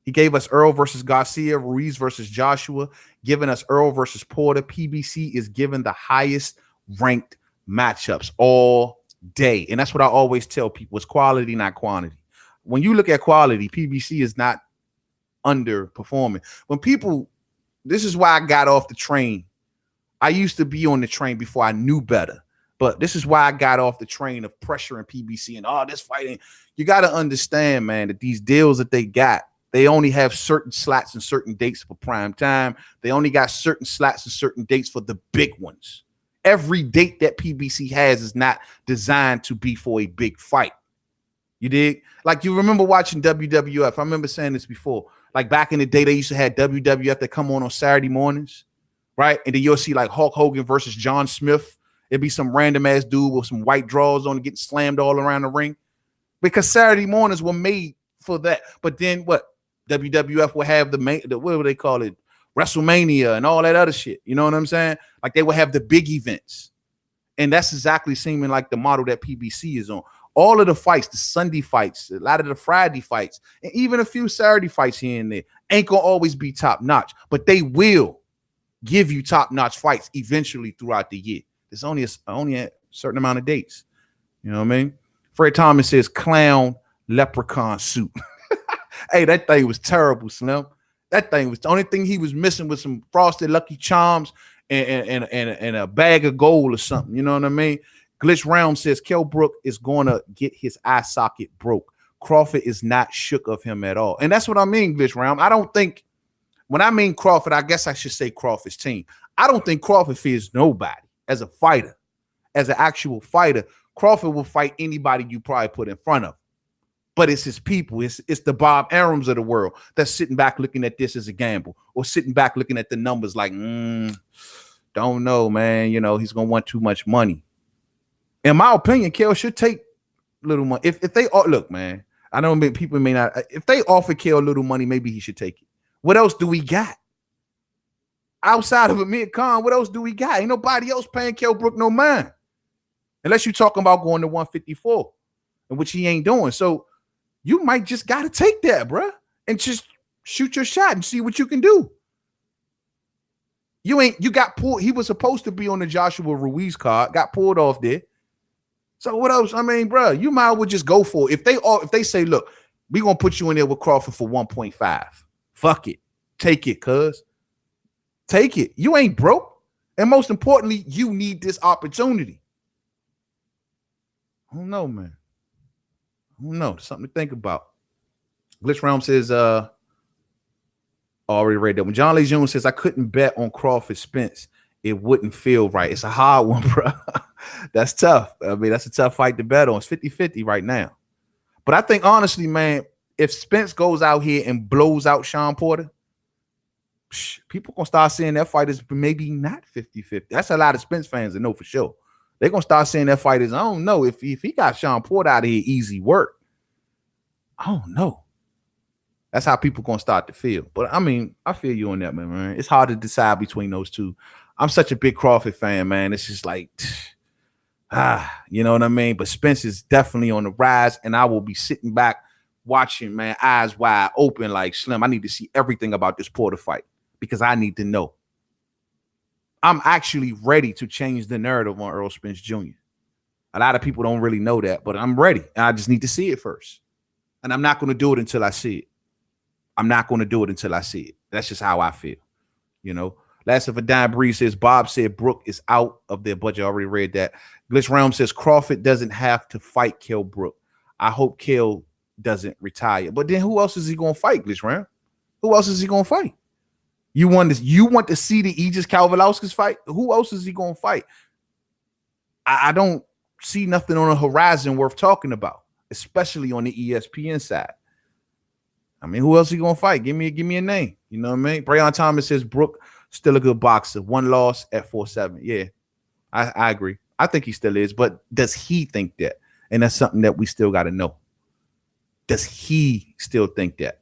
he gave us Earl versus Garcia, Ruiz versus Joshua, giving us Earl versus Porter. PBC is given the highest ranked matchups all day. And that's what I always tell people. It's quality, not quantity. When you look at quality, PBC is not underperforming. When people, this is why I got off the train. I used to be on the train before I knew better. But this is why I got off the train of pressure and PBC and all this fighting. You got to understand, man, that these deals that they got, they only have certain slots and certain dates for prime time. They only got certain slots and certain dates for the big ones. Every date that PBC has is not designed to be for a big fight. You dig? Like, you remember watching WWF. I remember saying this before. Like, back in the day, they used to have WWF that come on Saturday mornings, right? And then you'll see like Hulk Hogan versus John Smith. It'd be some random ass dude with some white drawers on getting slammed all around the ring. Because Saturday mornings were made for that. But then what? WWF will have what would they call it? WrestleMania and all that other shit. You know what I'm saying? Like, they will have the big events. And that's exactly seeming like the model that PBC is on. All of the fights, the Sunday fights, a lot of the Friday fights, and even a few Saturday fights here and there ain't gonna always be top notch, but they will give you top notch fights eventually throughout the year. There's only a certain amount of dates. You know what I mean? Fred Thomas says clown leprechaun suit. Hey, that thing was terrible, Slim. That thing was the only thing he was missing was some frosted Lucky Charms and a bag of gold or something. You know what I mean? Glitch Realm says Kell Brook is going to get his eye socket broke. Crawford is not shook of him at all. And that's what I mean, Glitch Realm. I don't think, when I mean Crawford, I guess I should say Crawford's team. I don't think Crawford fears nobody as a fighter. As an actual fighter, Crawford will fight anybody you probably put in front of. But it's his people. It's the Bob Arums of the world that's sitting back looking at this as a gamble, or sitting back looking at the numbers like, don't know, man. You know, he's going to want too much money. In my opinion, Kell should take little money. If they look, man, I know people may not. If they offer Kell little money, maybe he should take it. What else do we got? Outside of Amir Khan, what else do we got? Ain't nobody else paying Kell Brook no mind. Unless you're talking about going to 154, in which he ain't doing. So you might just got to take that, bro, and just shoot your shot and see what you can do. You got pulled. He was supposed to be on the Joshua Ruiz card, got pulled off there. So what else? I mean, bro, you might as well just go for it. If they say, look, we're going to put you in there with Crawford for 1.5. Fuck it. Take it, cuz. Take it. You ain't broke. And most importantly, you need this opportunity. I don't know, man. I don't know. Something to think about. Glitch Realm says, already read that. When John Lee Jr. says, I couldn't bet on Crawford Spence, it wouldn't feel right. It's a hard one, bro. That's tough. I mean, that's a tough fight to bet on. It's 50-50 right now. But I think, honestly, man, if Spence goes out here and blows out Sean Porter, people going to start seeing that fight as maybe not 50-50. That's a lot of Spence fans that know for sure. They're going to start seeing that fight as, I don't know, if he got Sean Porter out of here, easy work. I don't know. That's how people gonna start to feel. But I mean, I feel you on that, man. It's hard to decide between those two. I'm such a big Crawford fan, man. It's just like, you know what I mean? But Spence is definitely on the rise, and I will be sitting back watching, man, eyes wide open, like Slim. I need to see everything about this Porter fight because I need to know. I'm actually ready to change the narrative on Earl Spence Jr. A lot of people don't really know that, but I'm ready. I just need to see it first. And I'm not going to do it until I see it. I'm not going to do it until I see it. That's just how I feel. You know, Last of a Dime Breeze says, Bob said Brook is out of their budget. I already read that. Glitch Realm says, Crawford doesn't have to fight Kell Brook. I hope Kell doesn't retire. But then who else is he going to fight, Glitch Realm? Who else is he going to fight? You want to see the Aegis Kalvalowskis fight? Who else is he going to fight? I don't see nothing on the horizon worth talking about, especially on the ESPN side. I mean, who else he gonna fight? Give me a name. You know what I mean? Brayon Thomas says Brook still a good boxer. One loss at 4-7. Yeah, I agree. I think he still is, but does he think that? And that's something that we still got to know. Does he still think that?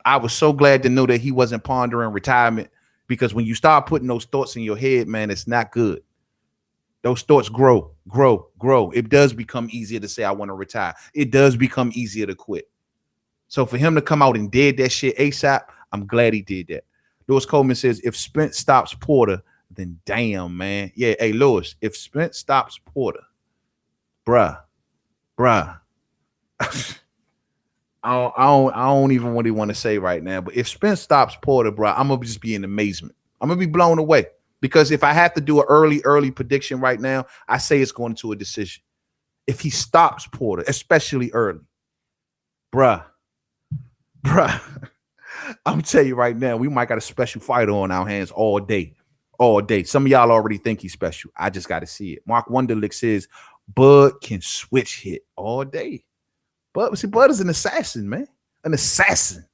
I was so glad to know that he wasn't pondering retirement, because when you start putting those thoughts in your head, man, it's not good. Those thoughts grow. It does become easier to say, I want to retire. It does become easier to quit. So for him to come out and did that shit ASAP, I'm glad he did that. Lewis Coleman says, if Spence stops Porter, then damn, man. Yeah, hey, Lewis, if Spence stops Porter, bruh. I don't even really want to say right now, but if Spence stops Porter, bruh, I'm going to just be in amazement. I'm going to be blown away. Because if I have to do an early prediction right now, I say it's going to a decision. If he stops Porter, especially early, bruh, I'm telling you right now, we might got a special fighter on our hands all day. Some of y'all already think he's special. I just got to see it. Mark Wunderlich says, Bud can switch hit all day. But see, Bud is an assassin, man. An assassin.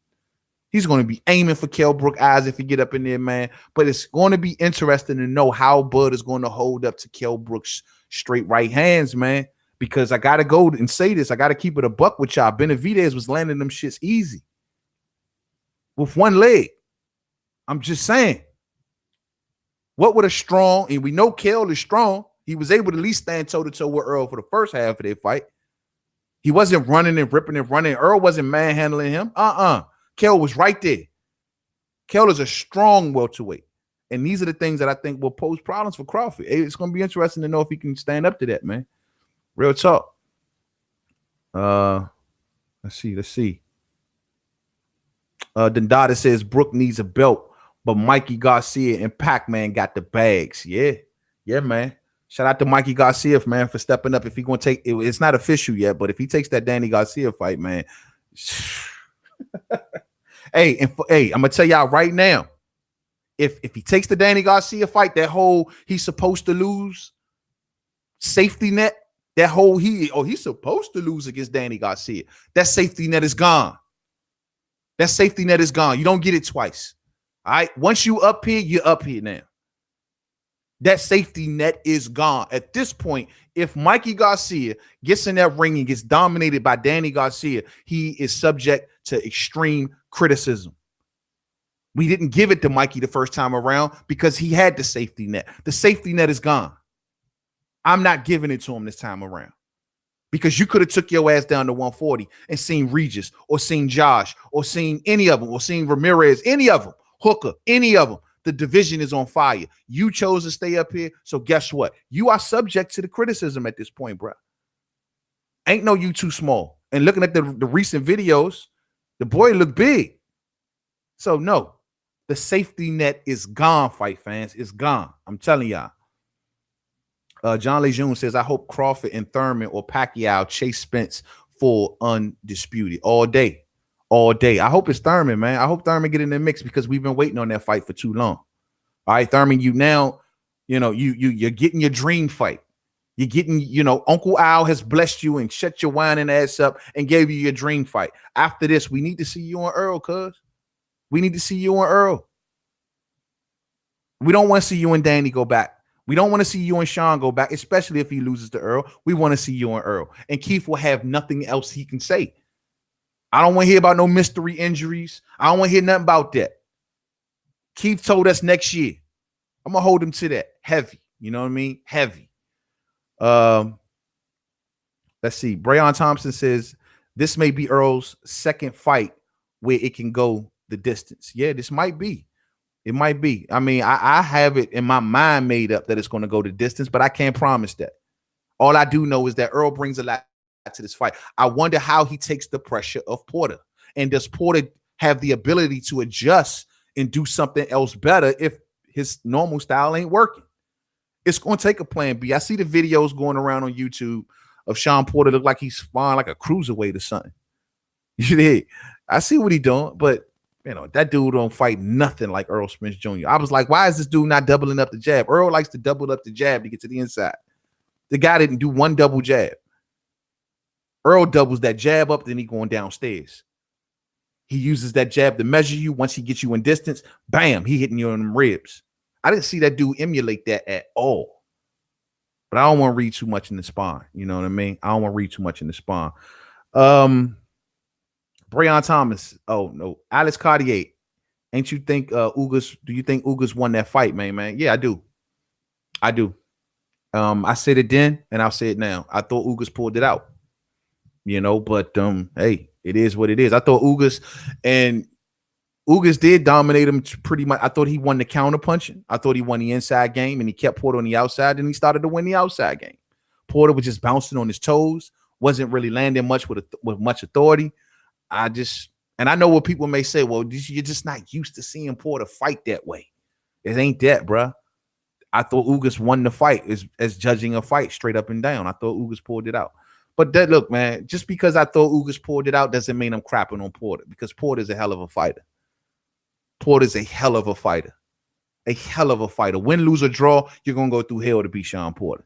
He's going to be aiming for Kell Brook eyes if he get up in there, man. But it's going to be interesting to know how Bud is going to hold up to Kell Brook's straight right hands, man. Because I got to go and say this. I got to keep it a buck with y'all. Benavidez was landing them shits easy with one leg. I'm just saying. What would a strong, and we know Kell is strong. He was able to at least stand toe-to-toe with Earl for the first half of their fight. He wasn't running and ripping and running. Earl wasn't manhandling him. Kell was right there. Kell is a strong welterweight. And these are the things that I think will pose problems for Crawford. It's going to be interesting to know if he can stand up to that, man. Real talk. Let's see. Dendada says Brook needs a belt, but Mikey Garcia and Pac-Man got the bags. Yeah, man. Shout out to Mikey Garcia, man, for stepping up. If he going to take it, it's not official yet, but if he takes that Danny Garcia fight, man. Hey, I'm gonna tell y'all right now, if he takes the Danny Garcia fight, that whole he's supposed to lose safety net, that whole he's supposed to lose against Danny Garcia. That safety net is gone. That safety net is gone. You don't get it twice. All right. Once you up here, you're up here now. That safety net is gone. At this point, if Mikey Garcia gets in that ring and gets dominated by Danny Garcia, he is subject to extreme criticism. We didn't give it to Mikey the first time around because he had the safety net. The safety net is gone. I'm not giving it to him this time around because you could have took your ass down to 140 and seen Regis or seen Josh or seen any of them or seen Ramirez, any of them, Hooker, any of them. The division is on fire. You chose to stay up here. So guess what? You are subject to the criticism at this point, bro. Ain't no you too small. And looking at the recent videos, the boy looked big. So no, the safety net is gone, fight fans. It's gone. I'm telling y'all. John Lejeune says, I hope Crawford and Thurman or Pacquiao chase Spence for undisputed all day. I hope it's Thurman, man. I hope Thurman get in the mix because we've been waiting on that fight for too long. All right, Thurman, you're getting your dream fight. You're getting, Uncle Al has blessed you and shut your whining ass up and gave you your dream fight. After this, we need to see you on Earl, cuz. We need to see you on Earl. We don't want to see you and Danny go back. We don't want to see you and Sean go back, especially if he loses to Earl. We want to see you on Earl. And Keith will have nothing else he can say. I don't want to hear about no mystery injuries. I don't want to hear nothing about that. Keith told us next year. I'm gonna hold him to that. Heavy. You know what I mean? Heavy. Let's see. Brayon Thompson says this may be Earl's second fight where it can go the distance. Yeah, this might be. It might be. I mean, I have it in my mind made up that it's going to go the distance, but I can't promise that. All I do know is that Earl brings a lot to this fight. I wonder how he takes the pressure of Porter. And does Porter have the ability to adjust and do something else better if his normal style ain't working? It's going to take a plan B. I see the videos going around on YouTube of Sean Porter look like he's flying like a cruiserweight or something. You did. I see what he doing, but you know, that dude don't fight nothing like Earl Spence Jr. I was like, why is this dude not doubling up the jab? Earl likes to double up the jab to get to the inside. The guy didn't do one double jab. Earl doubles that jab up, then he going downstairs. He uses that jab to measure you. Once he gets you in distance, bam, he hitting you on them ribs. I didn't see that dude emulate that at all. But I don't want to read too much in the spine. You know what I mean? I don't want to read too much in the spine. Brayon Thomas. Oh, no. Alex Cartier. Ain't you think Ugas, do you think Ugas won that fight, man? Yeah, I do. I do. I said it then and I'll say it now. I thought Ugas pulled it out. You know, but hey, it is what it is. I thought Ugas did dominate him pretty much. I thought he won the counter punching. I thought he won the inside game and he kept Porter on the outside and he started to win the outside game. Porter was just bouncing on his toes, wasn't really landing much with much authority. And I know what people may say, well, you're just not used to seeing Porter fight that way. It ain't that, bruh. I thought Ugas won the fight as judging a fight straight up and down. I thought Ugas pulled it out. But that, look, man, just because I thought Ugas pulled it out doesn't mean I'm crapping on Porter, because Porter's a hell of a fighter. Porter's a hell of a fighter. A hell of a fighter. Win, lose, or draw, you're going to go through hell to beat Sean Porter.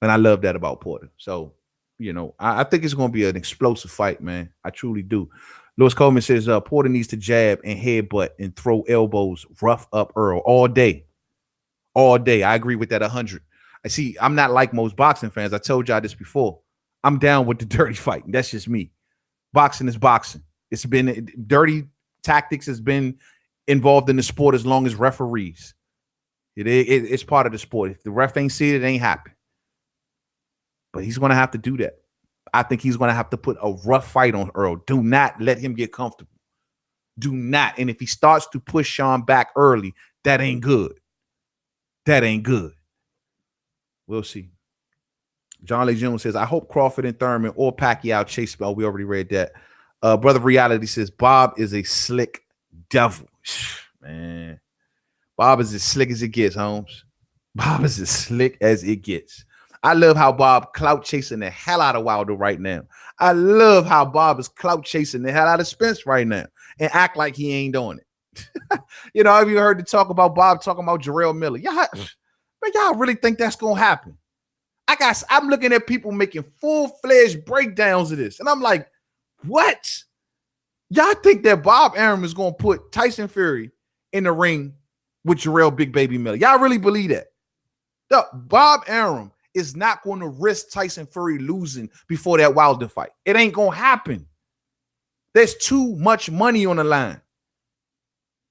And I love that about Porter. So, you know, I think it's going to be an explosive fight, man. I truly do. Lewis Coleman says Porter needs to jab and headbutt and throw elbows, rough up Earl all day. All day. I agree with that 100. I see. I'm not like most boxing fans. I told y'all this before. I'm down with the dirty fight. That's just me. Boxing is boxing. It's been dirty tactics has been involved in the sport as long as referees. It's part of the sport. If the ref ain't see it, it ain't happen. But he's going to have to do that. I think he's going to have to put a rough fight on Earl. Do not let him get comfortable. Do not. And if he starts to push Sean back early, that ain't good. That ain't good. We'll see. John Lee Jones says, I hope Crawford and Thurman or Pacquiao chase Bell. We already read that. Brother Reality says, Bob is a slick devil. Man, Bob is as slick as it gets, Holmes. Bob is as slick as it gets. I love how Bob clout chasing the hell out of Wilder right now. I love how Bob is clout chasing the hell out of Spence right now and act like he ain't doing it. You know, have you heard the talk about Bob talking about Jarrell Miller? Y'all really think that's gonna happen? I'm looking at people making full-fledged breakdowns of this, and I'm like, what? Y'all think that Bob Arum is gonna put Tyson Fury in the ring with Jarrell Big Baby Miller? Y'all really believe that? No, Bob Arum is not going to risk Tyson Fury losing before that Wilder fight. It ain't going to happen. There's too much money on the line.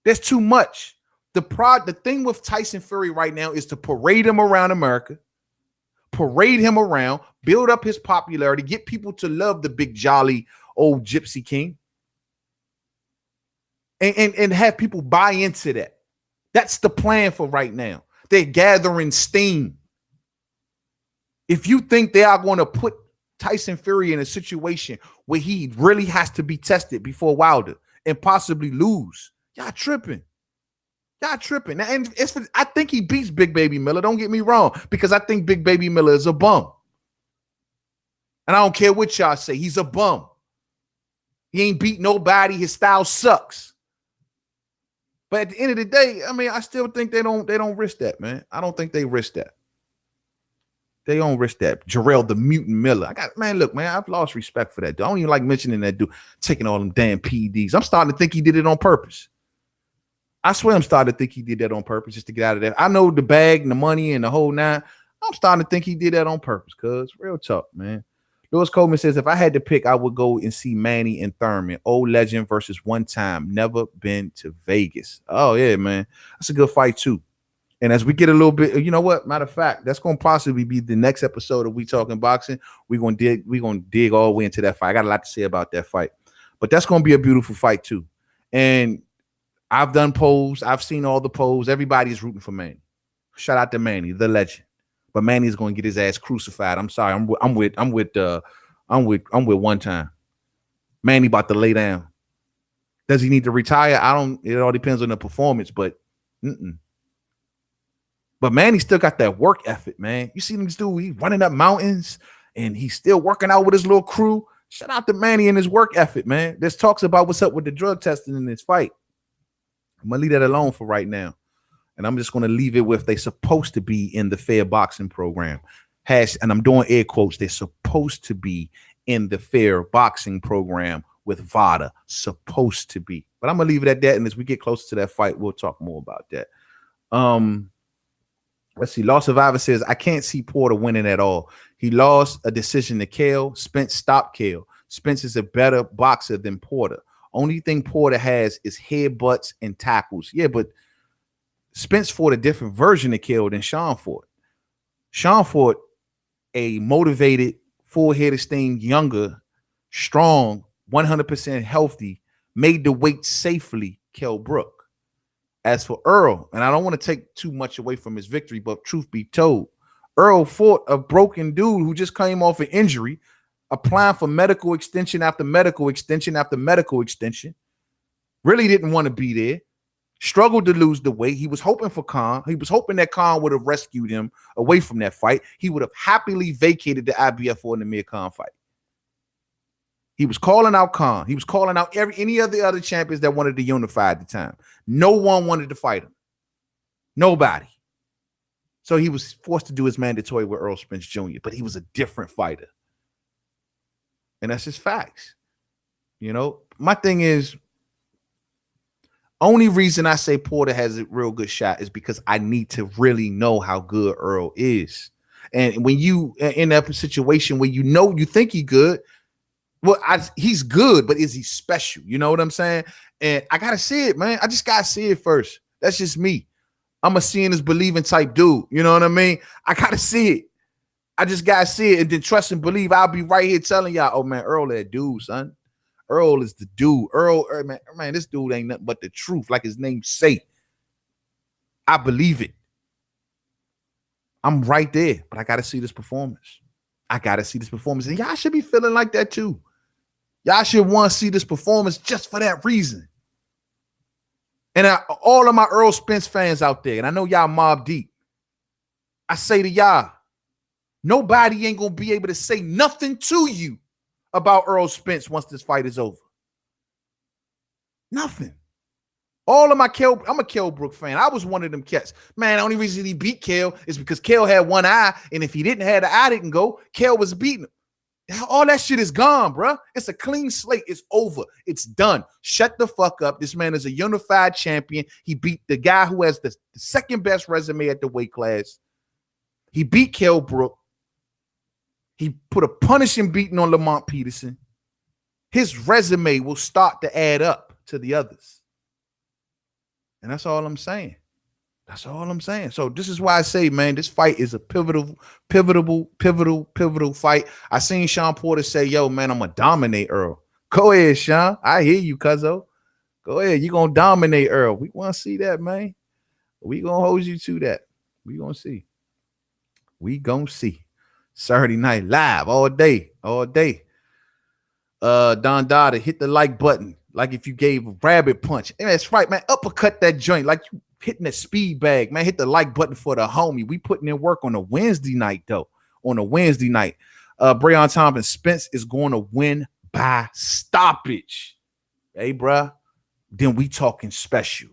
There's too much. The thing with Tyson Fury right now is to parade him around America, parade him around, build up his popularity, get people to love the big jolly old Gypsy King, and have people buy into that. That's the plan for right now. They're gathering steam. If you think they are going to put Tyson Fury in a situation where he really has to be tested before Wilder and possibly lose, y'all tripping. Y'all tripping. And I think he beats Big Baby Miller. Don't get me wrong, because I think Big Baby Miller is a bum. And I don't care what y'all say. He's a bum. He ain't beat nobody. His style sucks. But at the end of the day, I mean, I still think they don't risk that, man. I don't think they risk that. They don't risk that. Jarrell the Mutant Miller. Look, man, I've lost respect for that dude. I don't even like mentioning that dude taking all them damn PEDs. I'm starting to think he did it on purpose. I swear I'm starting to think he did that on purpose just to get out of there. I know the bag and the money and the whole nine. I'm starting to think he did that on purpose, cuz real talk, man. Lewis Coleman says, if I had to pick, I would go and see Manny and Thurman, old legend versus one time, never been to Vegas. Oh yeah, man, that's a good fight too. And as we get a little bit, you know what? Matter of fact, that's going to possibly be the next episode of We Talking Boxing. We're going to dig all the way into that fight. I got a lot to say about that fight, but that's going to be a beautiful fight too. And I've done polls. I've seen all the polls. Everybody's rooting for Manny. Shout out to Manny, the legend. But Manny's going to get his ass crucified. I'm sorry. I'm with one time. Manny about to lay down. Does he need to retire? It all depends on the performance, but But Manny still got that work ethic, man. You see this dude, he's running up mountains and he's still working out with his little crew. Shout out to Manny and his work ethic, man. There's talks about what's up with the drug testing in this fight. I'm going to leave that alone for right now. And I'm just going to leave it with they're supposed to be in the fair boxing program. And I'm doing air quotes. They're supposed to be in the fair boxing program with VADA. Supposed to be. But I'm going to leave it at that. And as we get closer to that fight, we'll talk more about that. Let's see. Lost Survivor says, I can't see Porter winning at all. He lost a decision to Kell. Spence stopped Kell. Spence is a better boxer than Porter. Only thing Porter has is headbutts and tackles. Yeah, but Spence fought a different version of Kell than Sean fought. Sean fought a motivated, full-headed stain, younger, strong, 100% healthy, made the weight safely, Kell Brook. As for Earl, and I don't want to take too much away from his victory, but truth be told, Earl fought a broken dude who just came off an injury, applying for medical extension after medical extension after medical extension. Really didn't want to be there. Struggled to lose the weight. He was hoping for Khan. He was hoping that Khan would have rescued him away from that fight. He would have happily vacated the IBF for an Amir Khan fight. He was calling out Khan. He was calling out any of the other champions that wanted to unify at the time. No one wanted to fight him. Nobody. So he was forced to do his mandatory with Earl Spence Jr., but he was a different fighter. And that's just facts. You know, my thing is, only reason I say Porter has a real good shot is because I need to really know how good Earl is. And when you in that situation where you know you think he's good, well, he's good, but is he special? You know what I'm saying? And I got to see it, man. I just got to see it first. That's just me. I'm a seeing is believing type dude. You know what I mean? I got to see it. I just got to see it and then trust and believe. I'll be right here telling y'all, oh, man, Earl that dude, son. Earl is the dude. Earl, man, this dude ain't nothing but the truth, like his name say. I believe it. I'm right there, but I got to see this performance. I got to see this performance. And y'all should be feeling like that too. Y'all should want to see this performance just for that reason. And all of my Earl Spence fans out there, and I know y'all mob deep, I say to y'all, nobody ain't going to be able to say nothing to you about Earl Spence once this fight is over. Nothing. All of my Kell, I'm a Kell Brook fan. I was one of them cats. Man, the only reason he beat Kell is because Kell had one eye, and if he didn't have the eye didn't go, Kell was beating him. All that shit is gone, bro. It's a clean slate. It's over. It's done. Shut the fuck up. This man is a unified champion. He beat the guy who has the second best resume at the weight class. He beat Kell Brook. He put a punishing beating on Lamont Peterson. His resume will start to add up to the others. And that's all I'm saying. That's all I'm saying. So this is why I say, man, this fight is a pivotal fight. I seen Sean Porter say, yo, man, I'm going to dominate Earl. Go ahead, Sean. I hear you, cuzzo. Go ahead. You're going to dominate Earl. We want to see that, man. We going to hold you to that. We going to see. We going to see. Saturday night live all day. Don Dada, hit the like button. Like if you gave a rabbit punch. And that's right, man. Uppercut that joint. Like you hitting that speed bag, man. Hit the like button for the homie. We putting in work on a Wednesday night, though. On a Wednesday night. Breon Thompson, Spence is going to win by stoppage. Hey, bruh. Then we talking special.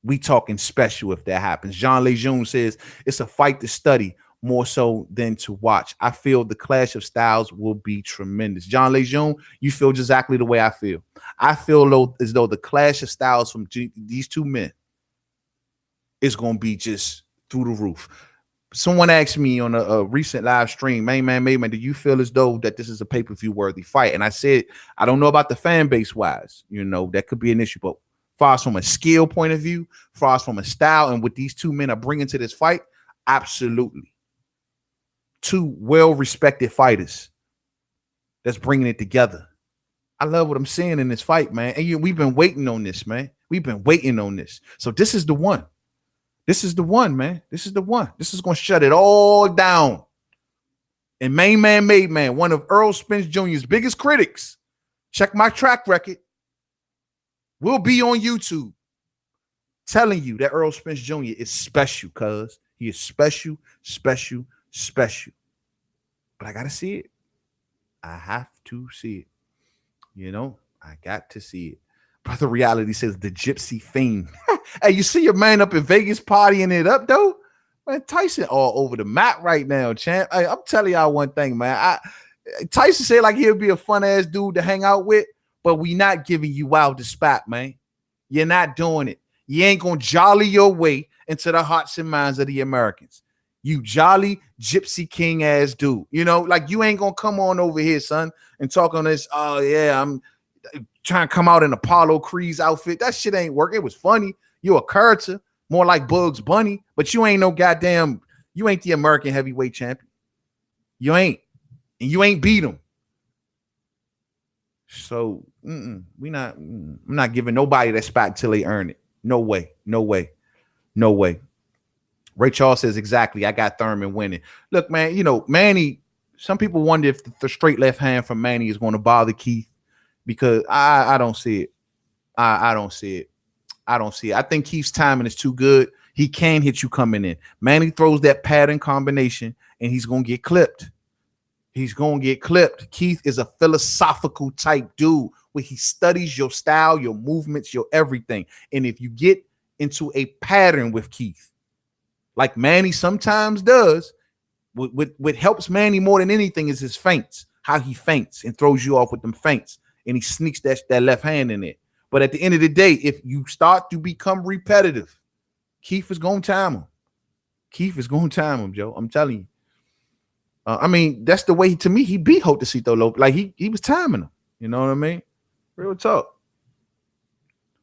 We talking special if that happens. Jean Lejeune says it's a fight to study more so than to watch. I feel the clash of styles will be tremendous. John Lejeune, you feel exactly the way I feel. I feel as though the clash of styles from these two men is going to be just through the roof. Someone asked me on a recent live stream, man, do you feel as though that this is a pay-per-view worthy fight? And I said, I don't know about the fan base wise, that could be an issue, but far as from a skill point of view, far as from a style, and what these two men are bringing to this fight, absolutely. Two well-respected fighters that's bringing it together. I love what I'm seeing in this fight, man. And we've been waiting on this, man. We've been waiting on this. So this is the one. This is the one, man. This is the one. This is going to shut it all down. And Main Man Made Man, one of Earl Spence Jr.'s biggest critics, check my track record, will be on YouTube telling you that Earl Spence Jr. is special, cuz he is special, special, special. But I got to see it. I have to see it. I got to see it. Brother Reality says the Gypsy Fiend. Hey, you see your man up in Vegas partying it up, though? Man, Tyson all over the map right now, champ. Hey, I'm telling y'all one thing, man. Tyson said like he'll be a fun-ass dude to hang out with, but we not giving you out the spot, man. You're not doing it. You ain't going to jolly your way into the hearts and minds of the Americans. You jolly Gypsy King ass dude. Like you ain't going to come on over here, son, and talk on this, oh, yeah, I'm trying to come out in Apollo Creed's outfit. That shit ain't work. It was funny. You're a character, more like Bugs Bunny, but you ain't you ain't the American heavyweight champion. You ain't. And you ain't beat him. So I'm not giving nobody that spot until they earn it. No way. No way. No way. Ray Charles says exactly. I got Thurman winning. Look, man, Manny, some people wonder if the straight left hand from Manny is going to bother Keith, because I don't see it. I don't see it. I don't see it. I think Keith's timing is too good. He can hit you coming in. Manny throws that pattern combination, and he's going to get clipped. He's going to get clipped. Keith is a philosophical type dude where he studies your style, your movements, your everything. And if you get into a pattern with Keith, like Manny sometimes does, what helps Manny more than anything is his feints, how he feints and throws you off with them feints, and he sneaks that left hand in it. But at the end of the day, if you start to become repetitive, Keith is going to time him. Keith is going to time him, Joe. I'm telling you. I mean, that's the way, to me, he beat Hotacito Lopez. Like, he was timing him. You know what I mean? Real talk.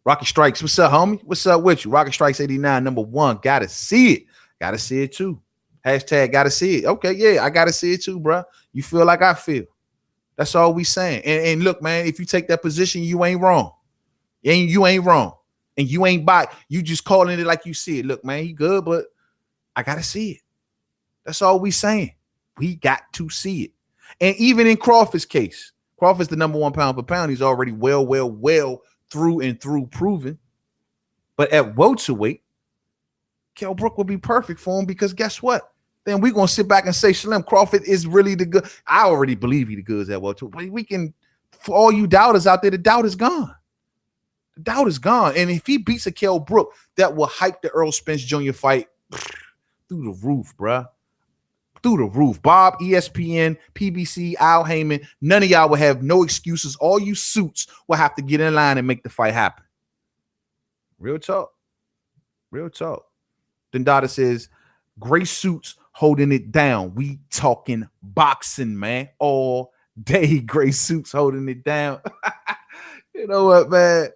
Rocky Strikes, what's up, homie? What's up with you? Rocky Strikes 89, number 1. Gotta see it. Gotta see it, too. Hashtag gotta see it. Okay, yeah, I gotta see it, too, bro. You feel like I feel. That's all we saying. And look, man, if you take that position, you ain't wrong. You ain't wrong. And you ain't you just calling it like you see it. Look, man, he good, but I gotta see it. That's all we saying. We got to see it. And even in Crawford's case, Crawford's the number 1 pound for pound. He's already well through and through proven. But at welterweight, Kell Brook will be perfect for him, because guess what? Then we're going to sit back and say, Slim, Crawford is really the good. I already believe he the good at welterweight. But we can, for all you doubters out there, the doubt is gone. The doubt is gone. And if he beats a Kell Brook, that will hype the Earl Spence Jr. fight through the roof, bruh. Through the roof. Bob, ESPN, PBC, Al Heyman, none of y'all will have no excuses. All you suits will have to get in line and make the fight happen. Real talk. Real talk. Then Dada says, gray suits holding it down. We talking boxing, man. All day, gray suits holding it down. You know what, man?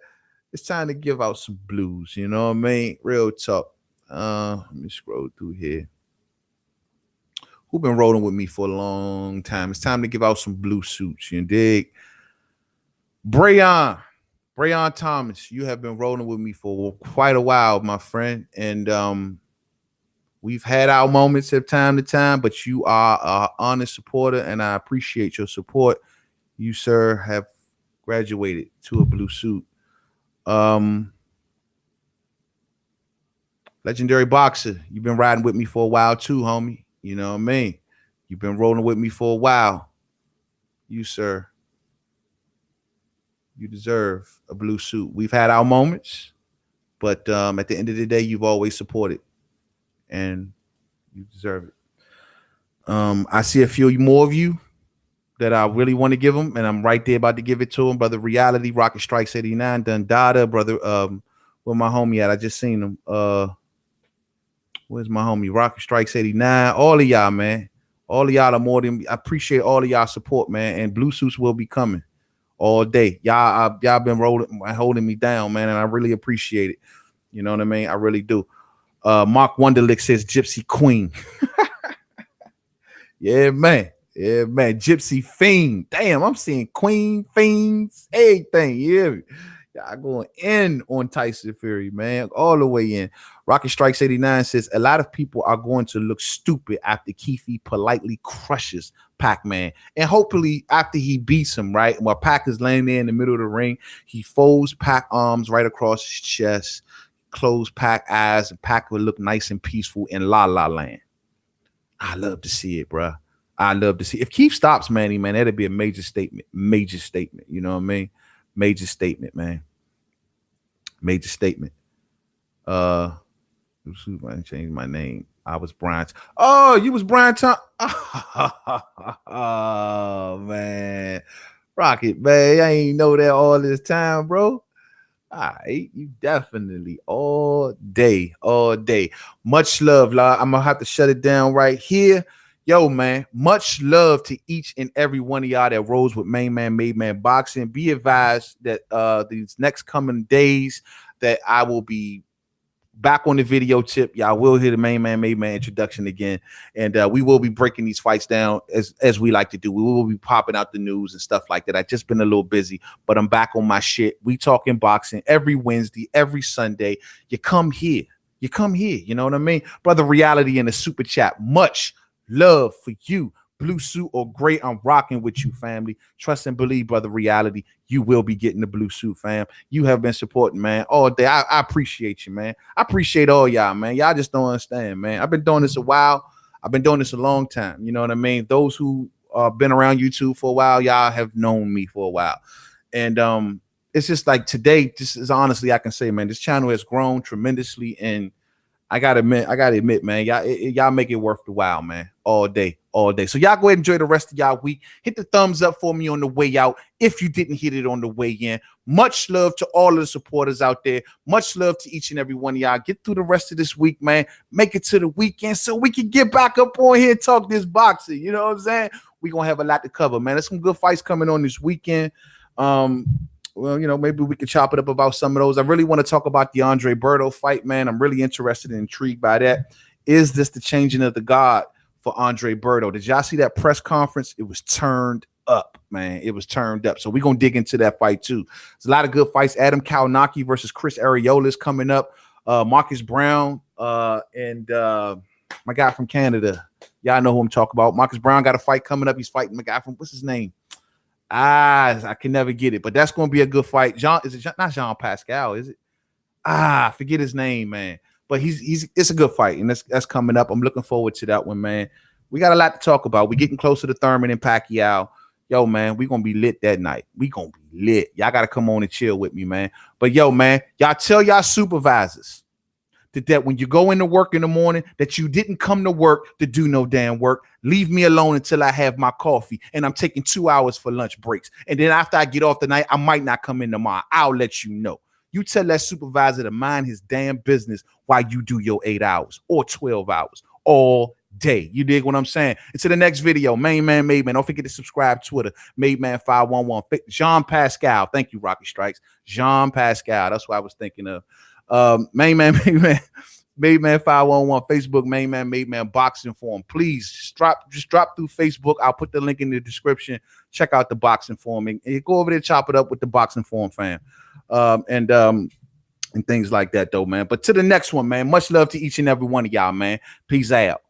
It's time to give out some blues. You know what I mean? Real talk. Let me scroll through here. Who been rolling with me for a long time? It's time to give out some blue suits. You dig? Brayon Thomas, you have been rolling with me for quite a while, my friend. And we've had our moments of time to time, but you are an honest supporter, and I appreciate your support. You, sir, have graduated to a blue suit. Legendary Boxer, you've been riding with me for a while too, homie. You know what I mean? You've been rolling with me for a while. You, sir, you deserve a blue suit. We've had our moments, but at the end of the day, you've always supported, and you deserve it. I see a few more of you that I really want to give them, and I'm right there about to give it to them. Brother Reality, Rocket Strikes 89, Dundada, brother, where my homie at? I just seen him. Where's my homie? Rocket Strikes 89. All of y'all, man. All of y'all are more than I appreciate all of y'all support, man. And Blue Suits will be coming all day. Y'all been holding me down, man, and I really appreciate it. You know what I mean? I really do. Mark Wonderlick says Gypsy Queen. Yeah, man. Yeah, man. Gypsy Fiend. Damn, I'm seeing Queen, Fiends, everything. Yeah. Y'all going in on Tyson Fury, man. All the way in. Rocket Strikes 89 says a lot of people are going to look stupid after Keith politely crushes Pac-Man. And hopefully after he beats him, right? While Pac is laying there in the middle of the ring, he folds Pac arms right across his chest, close Pac eyes, and Pac will look nice and peaceful in La La Land. I love to see it, bro. I love to see it. If Keith stops Manny, man, that'd be a major statement. Major statement. You know what I mean? Major statement, man. Major statement. I changed my name. I was Brian. Oh, you was Brian Tom. Oh, man. Rocket, man. I ain't know that all this time, bro. All right, you definitely all day. Much love, la. I'm gonna have to shut it down right here. Yo, man, much love to each and every one of y'all that rolls with Main Man, Made Man Boxing. Be advised that these next coming days that I will be back on the video tip. Y'all will hear the Main Man, Made Man introduction again. And we will be breaking these fights down as we like to do. We will be popping out the news and stuff like that. I've just been a little busy, but I'm back on my shit. We talking boxing every Wednesday, every Sunday. You come here. You come here. You know what I mean? Brother Reality in the super chat. Much love for you. Blue suit or gray, I'm rocking with you, family. Trust and believe, Brother Reality. You will be getting the blue suit, fam. You have been supporting, man, all day. I appreciate you, man. I appreciate all y'all, man. Y'all just don't understand, man. I've been doing this a while. I've been doing this a long time. You know what I mean? Those who been around YouTube for a while, y'all have known me for a while. And it's just like today, just as honestly I can say, man, this channel has grown tremendously. And I gotta admit, man, y'all make it worth the while, man. All day. So y'all go ahead and enjoy the rest of y'all week. Hit the thumbs up for me on the way out if you didn't hit it on the way in. Much love to all of the supporters out there. Much love to each and every one of y'all. Get through the rest of this week, man. Make it to the weekend so we can get back up on here and talk this boxing. You know what I'm saying? We're gonna have a lot to cover, man. There's some good fights coming on this weekend. Well, you know, maybe we could chop it up about some of those. I really want to talk about the Andre Berto fight, man. I'm really interested and intrigued by that. Is this the changing of the guard for Andre Berto? Did y'all see that press conference? It was turned up, man. It was turned up. So we're going to dig into that fight too. There's a lot of good fights. Adam Kalinowski versus Chris Areola is coming up. Marcus Brown and my guy from Canada. Y'all know who I'm talking about. Marcus Brown got a fight coming up. He's fighting my guy from, what's his name? I can never get it, but that's going to be a good fight. Not Jean Pascal, is it? I forget his name, man. But it's a good fight, and that's coming up. I'm looking forward to that one, man. We got a lot to talk about. We're getting closer to Thurman and Pacquiao. Yo, man, we're going to be lit that night. We're going to be lit. Y'all got to come on and chill with me, man. But, yo, man, y'all tell y'all supervisors that when you go into work in the morning that you didn't come to work to do no damn work. Leave me alone until I have my coffee, and I'm taking 2 hours for lunch breaks. And then after I get off the night, I might not come in tomorrow. I'll let you know. You tell that supervisor to mind his damn business while you do your 8 hours or 12 hours all day. You dig what I'm saying? Until the next video, Main Man, Made Man. Don't forget to subscribe to Twitter, Made Man 511. Jean Pascal. Thank you, Rocky Strikes. Jean Pascal. That's what I was thinking of. Main Man, Made Man, Made Man 511, Facebook, Main Man, Made Man Boxing Forum. Please just drop through Facebook. I'll put the link in the description. Check out the Boxing Forum and go over there, chop it up with the Boxing Forum fam. And things like that though, man. But to the next one, man. Much love to each and every one of y'all, man. Peace out.